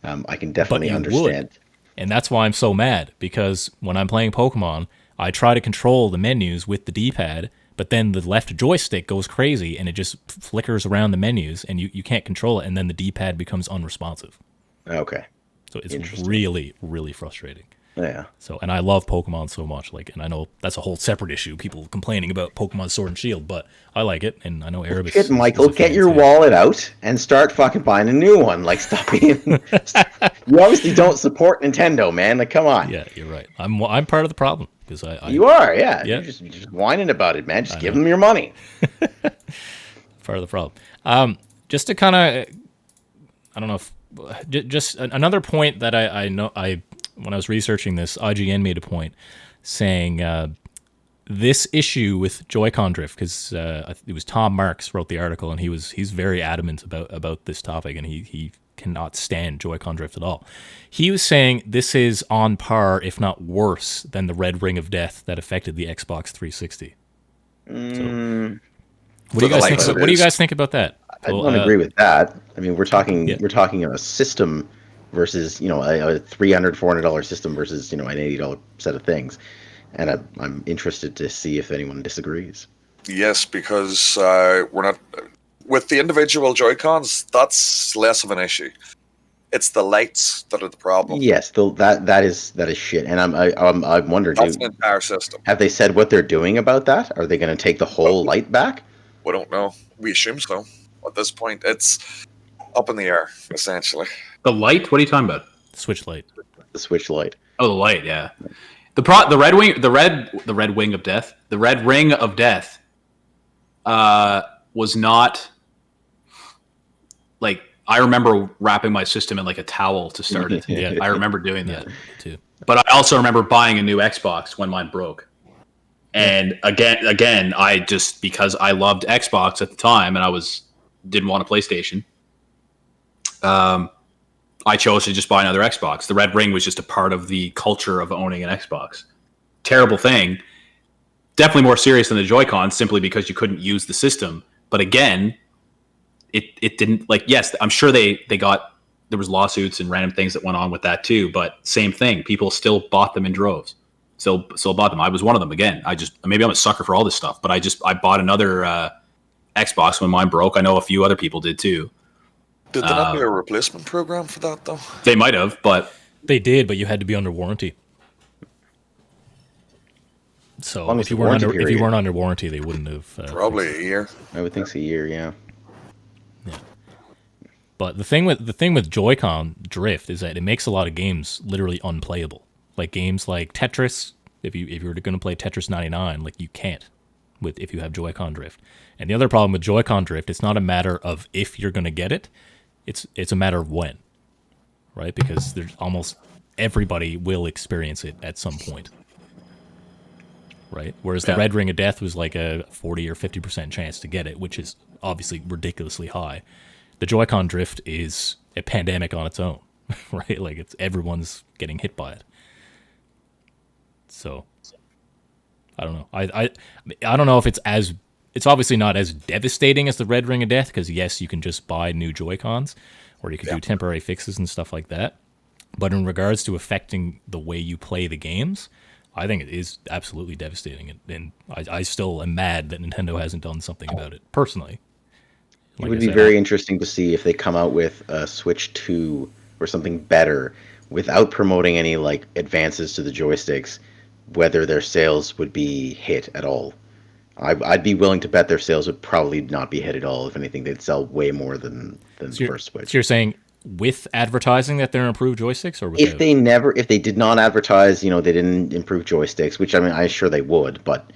I can definitely understand. And that's why I'm so mad, because when I'm playing Pokemon, I try to control the menus with the D-pad, but then the left joystick goes crazy and it just flickers around the menus, and you can't control it, and then the D-pad becomes unresponsive. Okay. So it's really, really frustrating. Yeah. So, and I love Pokemon so much, like, and I know that's a whole separate issue, people complaining about Pokemon Sword and Shield, but I like it, and I know Arebus. Shit, Michael, get your wallet out and start fucking buying a new one. Like, stop being. You obviously don't support Nintendo, man. Like, come on. Yeah, you're right. I'm part of the problem because You are, yeah. Yeah. You're just whining about it, man. Just give them your money. part of the problem. Just to kind of, I don't know if just another point that I know when I was researching this, IGN made a point saying this issue with Joy-Con Drift, because it was Tom Marks wrote the article, and he's very adamant about this topic, and he cannot stand Joy-Con Drift at all. He was saying this is on par, if not worse, than the red ring of death that affected the Xbox 360. So, what do you guys think about that? I don't agree with that. I mean, we're talking a system versus, you know, a $300-$400 system versus, you know, an $80 set of things. And I'm interested to see if anyone disagrees. Yes, because we're not with the individual Joy-Cons. That's less of an issue. It's the lights that are the problem. Yes, that is shit. And I'm wondering. That's an entire system. Have they said what they're doing about that? Are they going to take the whole light back? We don't know. We assume so. At this point, it's up in the air, essentially. The light? What are you talking about? Switch light. The Switch light. Oh, the light. Yeah. The red ring of death. The red ring of death was not like, I remember wrapping my system in like a towel to start it. Yeah, I remember doing that too. But I also remember buying a new Xbox when mine broke. And again, I just, because I loved Xbox at the time and I didn't want a PlayStation, I chose to just buy another Xbox. The red ring was just a part of the culture of owning an Xbox. Terrible thing. Definitely more serious than the Joy-Con, simply because you couldn't use the system. But again, it didn't, like, yes, I'm sure there was lawsuits and random things that went on with that too, but same thing. People still bought them in droves. Still bought them. I was one of them. Again, maybe I'm a sucker for all this stuff, but I bought another Xbox when mine broke. I know a few other people did too. Did they not do a replacement program for that, though? They might have, but... They did, but you had to be under warranty. So if you weren't under warranty, they wouldn't have... Probably a year. I would think it's a year, yeah. Yeah. But the thing with Joy-Con Drift is that it makes a lot of games literally unplayable. Like games like Tetris, if you were going to play Tetris 99, like you can't if you have Joy-Con Drift. And the other problem with Joy-Con Drift, it's not a matter of if you're going to get it, it's a matter of when, right? Because there's almost everybody will experience it at some point, right? Whereas the red ring of death was like a 40 or 50% chance to get it, which is obviously ridiculously high. The Joy-Con Drift is a pandemic on its own, right? Like everyone's getting hit by it. So I don't know. I don't know if it's obviously not as devastating as the red ring of death, because yes, you can just buy new Joy-Cons, or you can do temporary fixes and stuff like that. But in regards to affecting the way you play the games, I think it is absolutely devastating. And I still am mad that Nintendo hasn't done something about it, personally. It would be very interesting to see if they come out with a Switch 2 or something better without promoting any like advances to the joysticks, whether their sales would be hit at all. I'd be willing to bet their sales would probably not be hit at all. If anything, they'd sell way more than the first Switch. So you're saying with advertising that they're improved joysticks, or without? If they did not advertise, they didn't improve joysticks, which I mean, I'm sure they would, but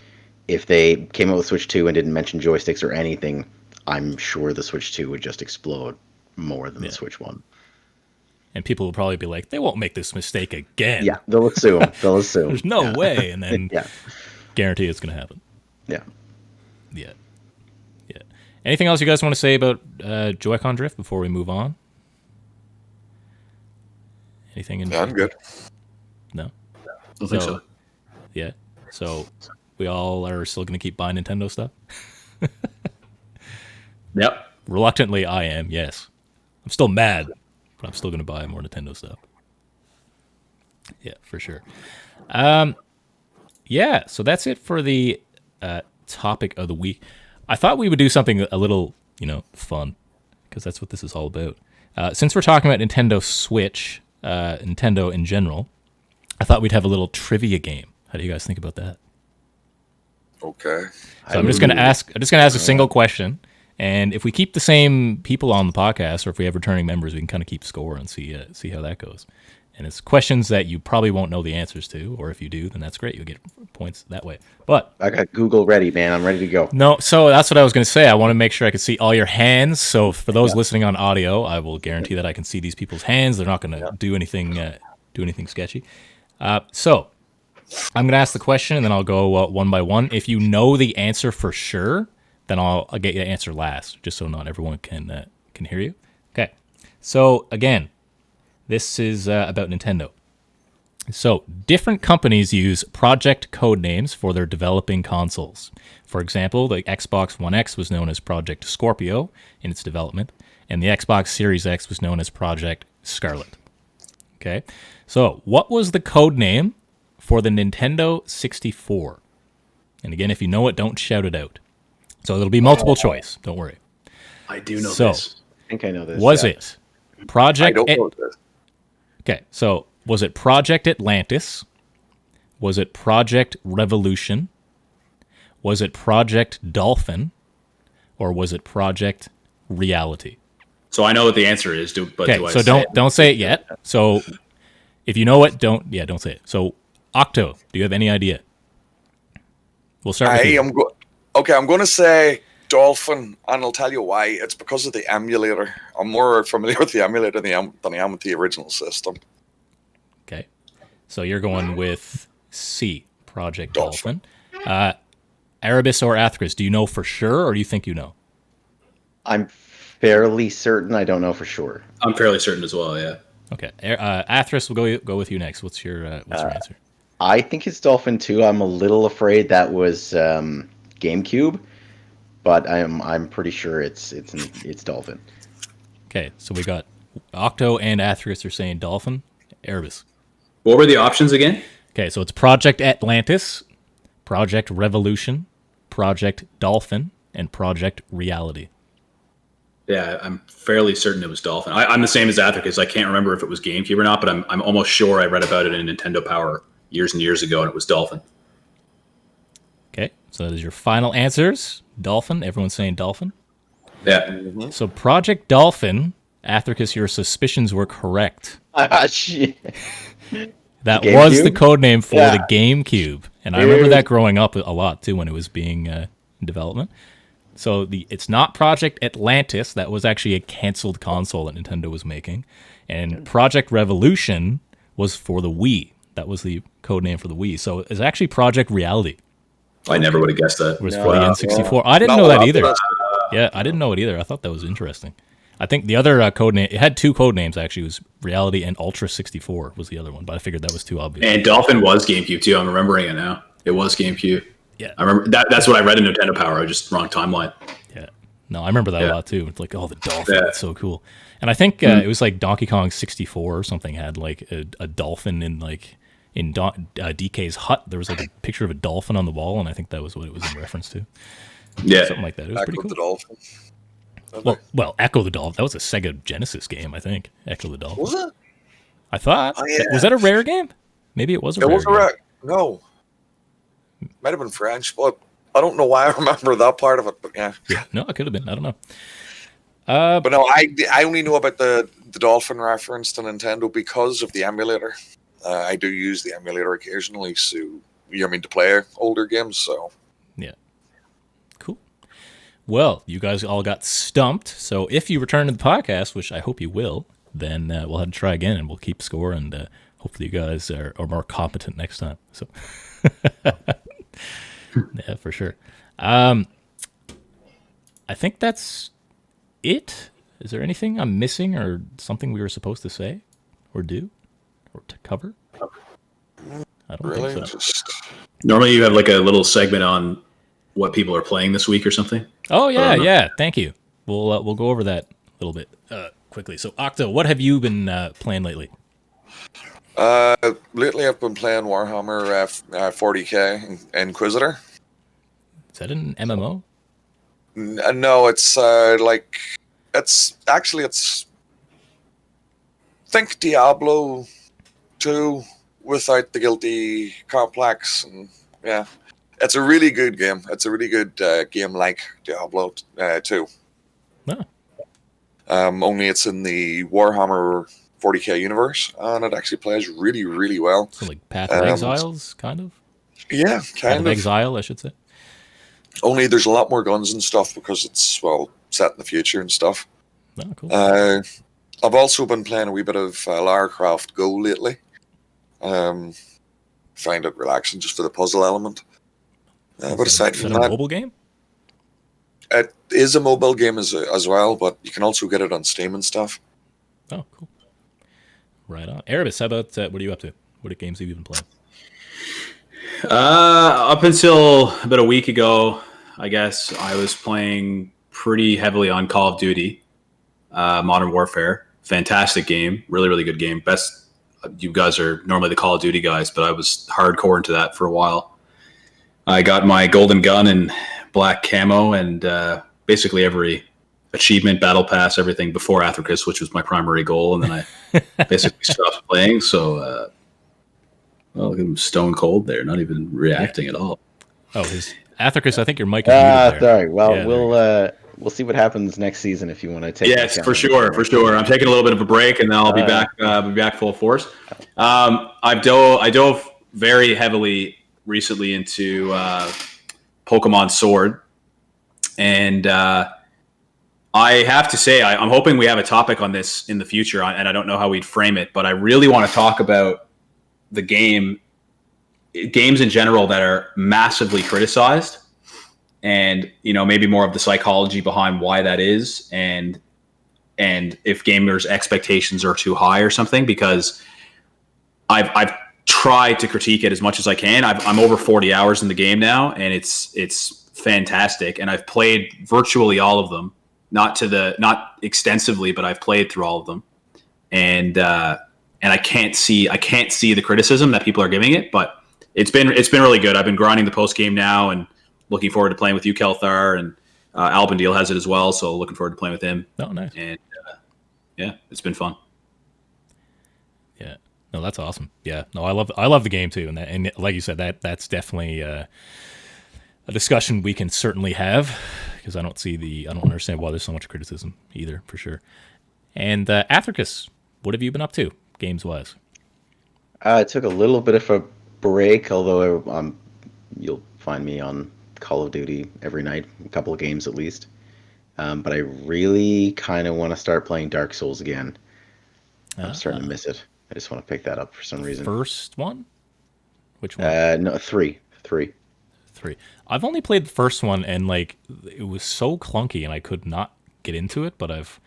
if they came out with Switch 2 and didn't mention joysticks or anything, I'm sure the Switch 2 would just explode more than the Switch 1. And people will probably be like, they won't make this mistake again. Yeah, they'll assume. There's no way. And then guarantee it's going to happen. Yeah. Yeah. Yeah. Anything else you guys want to say about Joycon Drift before we move on? Anything in I'm good. No? I think so. Yeah. So we all are still going to keep buying Nintendo stuff? Yep. Reluctantly, I am, yes. I'm still mad, but I'm still going to buy more Nintendo stuff. Yeah, for sure. Yeah, so that's it for the topic of the week. I thought we would do something a little, fun, because that's what this is all about. Since we're talking about Nintendo Switch, Nintendo in general, I thought we'd have a little trivia game. How do you guys think about that? Okay. So I'm just going to ask a single question, and if we keep the same people on the podcast, or if we have returning members, we can kind of keep score and see how that goes. And it's questions that you probably won't know the answers to, or if you do, then that's great. You'll get points that way. But I got Google ready, man. I'm ready to go. no, so that's what I was going to say. I want to make sure I can see all your hands. So for those listening on audio, I will guarantee that I can see these people's hands. They're not going to do anything sketchy. So I'm going to ask the question, and then I'll go one by one. If you know the answer for sure, then I'll get you to answer last, just so not everyone can hear you. Okay. So again, this is about Nintendo. So different companies use project code names for their developing consoles. For example, the Xbox One X was known as Project Scorpio in its development, and the Xbox Series X was known as Project Scarlet. Okay. So what was the code name for the Nintendo 64? And again, if you know it, don't shout it out. So it'll be multiple choice. Don't worry. I do know So, this. I think I know this. Was it Project? I don't know this. Okay, so was it Project Atlantis? Was it Project Revolution? Was it Project Dolphin? Or was it Project Reality? So I know what the answer is, but Okay, do I so say don't say it yet. So if you know it, don't say it. So Octo, do you have any idea? We'll start with you. I'm going to say Dolphin, and I'll tell you why. It's because of the emulator. I'm more familiar with the emulator than I am with the original system. Okay, so you're going with C, Project Dolphin. Dolphin. Arebus or Athrikus, do you know for sure, or do you think you know? I'm fairly certain. I don't know for sure. I'm fairly certain as well, yeah. Okay, Athrikus, we'll go with you next. What's your answer? I think it's Dolphin 2. I'm a little afraid that was GameCube, but I'm pretty sure it's Dolphin. Okay, so we got Octo and Athrikus are saying Dolphin. Arebus. What were the options again? Okay, so it's Project Atlantis, Project Revolution, Project Dolphin, and Project Reality. Yeah, I'm fairly certain it was Dolphin. I'm the same as Athrikus. I can't remember if it was GameCube or not, but I'm almost sure I read about it in Nintendo Power years and years ago, and it was Dolphin. Okay, so that is your final answers. Dolphin. Everyone's saying Dolphin. Yeah. So Project Dolphin, Athrikus, your suspicions were correct. Shit. That GameCube? was the code name for Yeah. the GameCube, and I remember that growing up a lot too when it was being in development. So it's not Project Atlantis. That was actually a canceled console that Nintendo was making, and Project Revolution was for the Wii. That was the code name for the Wii. So it's actually Project Reality. I never would have guessed that. It was for the N64. I didn't know that either. Yeah, I didn't know it either. I thought that was interesting. I think the other code name, it had two code names actually. It was Reality and Ultra 64 was the other one, but I figured that was too obvious. And Dolphin was GameCube too. I'm remembering it now. It was GameCube. Yeah. I remember that's what I read in Nintendo Power. I just wrong timeline. Yeah. No, I remember that a lot too. It's like, oh, the dolphin. Yeah. That's so cool. And I think it was like Donkey Kong 64 or something had like a dolphin in DK's hut. There was like a picture of a dolphin on the wall, and I think that was what it was in reference to. Yeah. Something like that. It was pretty Echo cool. the Dolphin. Well, Echo the Dolphin. That was a Sega Genesis game, I think. Echo the Dolphin. Was it? I thought. Oh, yeah. Was that a rare game? Maybe it was a rare game. No. Might have been French, but I don't know why I remember that part of it, but yeah. No, it could have been. I don't know. But no, I only know about the dolphin reference to Nintendo because of the emulator. I do use the emulator occasionally, so to play older games. So yeah, cool. Well, you guys all got stumped. So if you return to the podcast, which I hope you will, then we'll have to try again, and we'll keep score, and hopefully you guys are more competent next time. So yeah, for sure. I think that's it. Is there anything I'm missing or something we were supposed to say or do or to cover? I don't really, think so. Normally you have like a little segment on what people are playing this week or something. Oh yeah. Thank you. We'll go over that a little bit quickly. So Octo, what have you been playing lately? Lately I've been playing Warhammer 40k Inquisitor. Is that an MMO? No, it's it's think Diablo 2 without the guilty complex, and yeah, it's a really good game. It's a really good game like Diablo 2. Oh. Only it's in the Warhammer 40k universe, and it actually plays really, really well. So like Path of Exiles, kind of? Yeah, Path kind of of. Exile, I should say. Only there's a lot more guns and stuff because it's, set in the future and stuff. Oh, cool. I've also been playing a wee bit of Lara Croft Go lately. Find it relaxing just for the puzzle element. But aside from that, that, a mobile game? it is a mobile game as well, but you can also get it on Steam and stuff. Oh, cool. Right on. Arebus, how about what are you up to? What games have you been playing? Up until about a week ago, I guess I was playing pretty heavily on Call of Duty, Modern Warfare. Fantastic game, really, really good game. Best. You guys are normally the Call of Duty guys, but I was hardcore into that for a while. I got my golden gun and black camo and basically every achievement, battle pass, everything before Athrikus, which was my primary goal, and then I basically stopped playing. So, look at him, stone cold there, not even reacting at all. Oh, his Athrikus, I think your mic is muted there. Sorry. Well, Yeah, we'll see what happens next season if you want to take. Yes, for sure. I'm taking a little bit of a break, and then I'll be back. Be back full force. I dove very heavily recently into Pokemon Sword, and I have to say I'm hoping we have a topic on this in the future, and I don't know how we'd frame it, but I really want to talk about the games in general that are massively criticized. And maybe more of the psychology behind why that is, and if gamers' expectations are too high or something. Because I've tried to critique it as much as I can. I'm over 40 hours in the game now, and it's fantastic. And I've played virtually all of them, not extensively, but I've played through all of them. And I can't see the criticism that people are giving it, but it's been really good. I've been grinding the post game now and looking forward to playing with you, Keltharr, and Albendil has it as well. So looking forward to playing with him. Oh, nice. And yeah, it's been fun. Yeah, no, that's awesome. Yeah, no, I love the game too, and like you said, that's definitely a discussion we can certainly have, because I don't understand why there's so much criticism either, for sure. And Athrikus, what have you been up to games wise? I took a little bit of a break, although you'll find me on Call of Duty every night, a couple of games at least. But I really kind of want to start playing Dark Souls again. I'm starting to miss it. I just want to pick that up for some reason. First one? Which one? No, three. I've only played the first one, and it was so clunky, and I could not get into it. But I've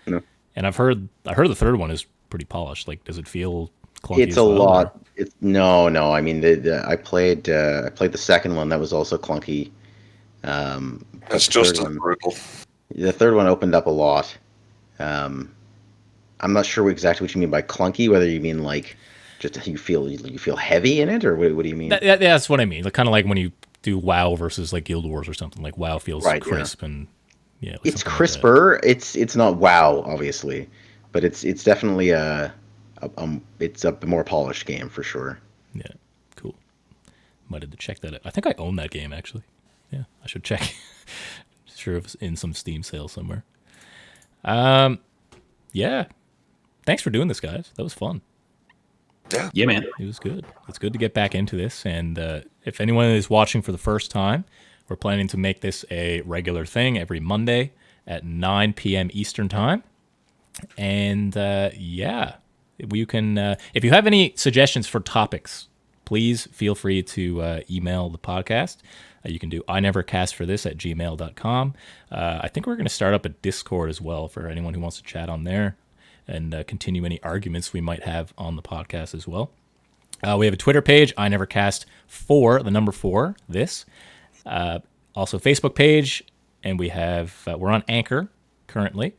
heard the third one is pretty polished. Does it feel clunky? It's a lot. No. I mean, I played the second one. That was also clunky. It's just as brutal. The third one opened up a lot. I'm not sure exactly what you mean by clunky. Whether you mean just you feel heavy in it, or what do you mean? That's what I mean. Kind of like when you do WoW versus Guild Wars or something. WoW feels crisp and it's crisper. It's not WoW obviously, but it's definitely it's a more polished game for sure. Yeah, cool. Might have to check that out. I think I own that game actually. Yeah, I should check. Sure, it's in some Steam sale somewhere. Yeah. Thanks for doing this, guys. That was fun. Yeah, man. It was good. It's good to get back into this. And if anyone is watching for the first time, we're planning to make this a regular thing every Monday at 9 p.m. Eastern Time. And yeah, you can. If you have any suggestions for topics, please feel free to email the podcast. You can do inevercastforthis@gmail.com. I think we're going to start up a Discord as well for anyone who wants to chat on there and continue any arguments we might have on the podcast as well. We have a Twitter page, inevercast4, this. Also Facebook page, and we have we're on Anchor currently,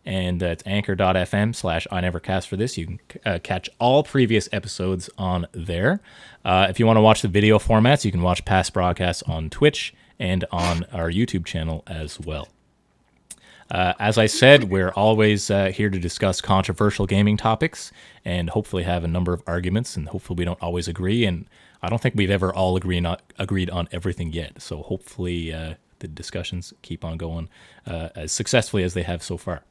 and it's anchor.fm/inevercastforthis. You can catch all previous episodes on there. If you want to watch the video formats, you can watch past broadcasts on Twitch and on our YouTube channel as well. As I said, we're always here to discuss controversial gaming topics and hopefully have a number of arguments, and hopefully we don't always agree, and I don't think we've ever all agreed on everything yet, so hopefully the discussions keep on going as successfully as they have so far.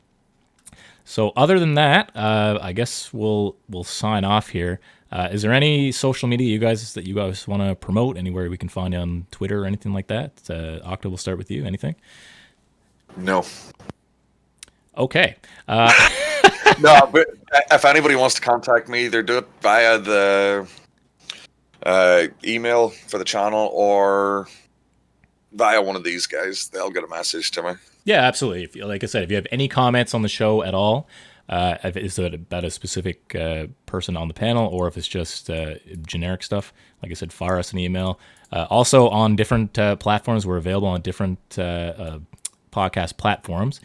So other than that, I guess we'll sign off here. Is there any social media you guys want to promote, anywhere we can find you on Twitter or anything like that? Octo, we'll start with you. Anything? No. Okay. No, but if anybody wants to contact me, either do it via the email for the channel or via one of these guys. They'll get a message to me. Yeah, absolutely. Like I said, if you have any comments on the show at all, if it's about a specific person on the panel, or if it's just generic stuff, like I said, fire us an email. Also on different platforms, we're available on different podcast platforms.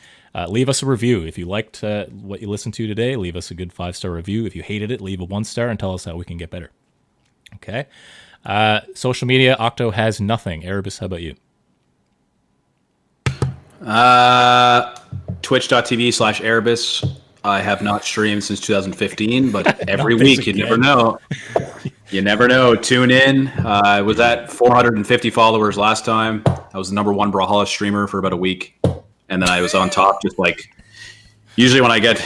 Leave us a review. If you liked what you listened to today, leave us a good 5-star review. If you hated it, leave a 1-star and tell us how we can get better. Okay. Social media, Octo has nothing. Arebus, how about you? Twitch.tv/Arebus. I have not streamed since 2015, but every week, you never know. You never know. Tune in. I was at 450 followers last time. I was the number one Brawlhalla streamer for about a week, and then I was on top. Just like usually when I get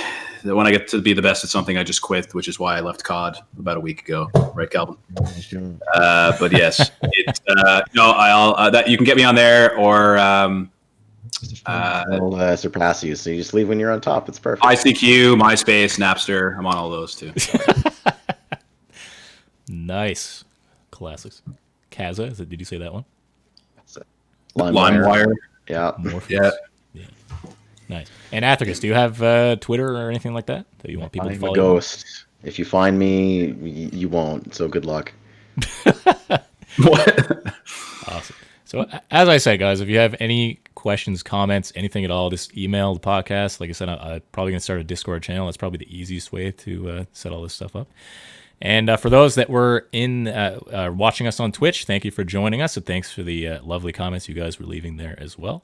to be the best at something, I just quit, which is why I left COD about a week ago. Right, Calvin? But yes, that you can get me on there, or I'll surpass you. So you just leave when you're on top. It's perfect. ICQ, MySpace, Napster. I'm on all those too. Nice. Classics. Kaza, did you say that one? LimeWire. Yeah. Morpheus. Yeah. Nice. And Athrikus, do you have Twitter or anything like that you want people to follow? I'm a ghost. If you find me, you won't. So good luck. What? Awesome. So as I said, guys, if you have any questions, comments, anything at all, just email the podcast. Like I said, I'm probably going to start a Discord channel. That's probably the easiest way to set all this stuff up. And for those that were watching us on Twitch, thank you for joining us. And thanks for the lovely comments you guys were leaving there as well.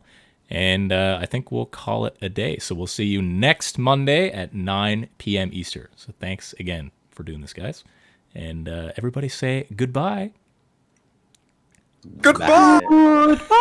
And I think we'll call it a day. So we'll see you next Monday at 9 p.m. Eastern. So thanks again for doing this, guys. And everybody say goodbye. Goodbye. Bye.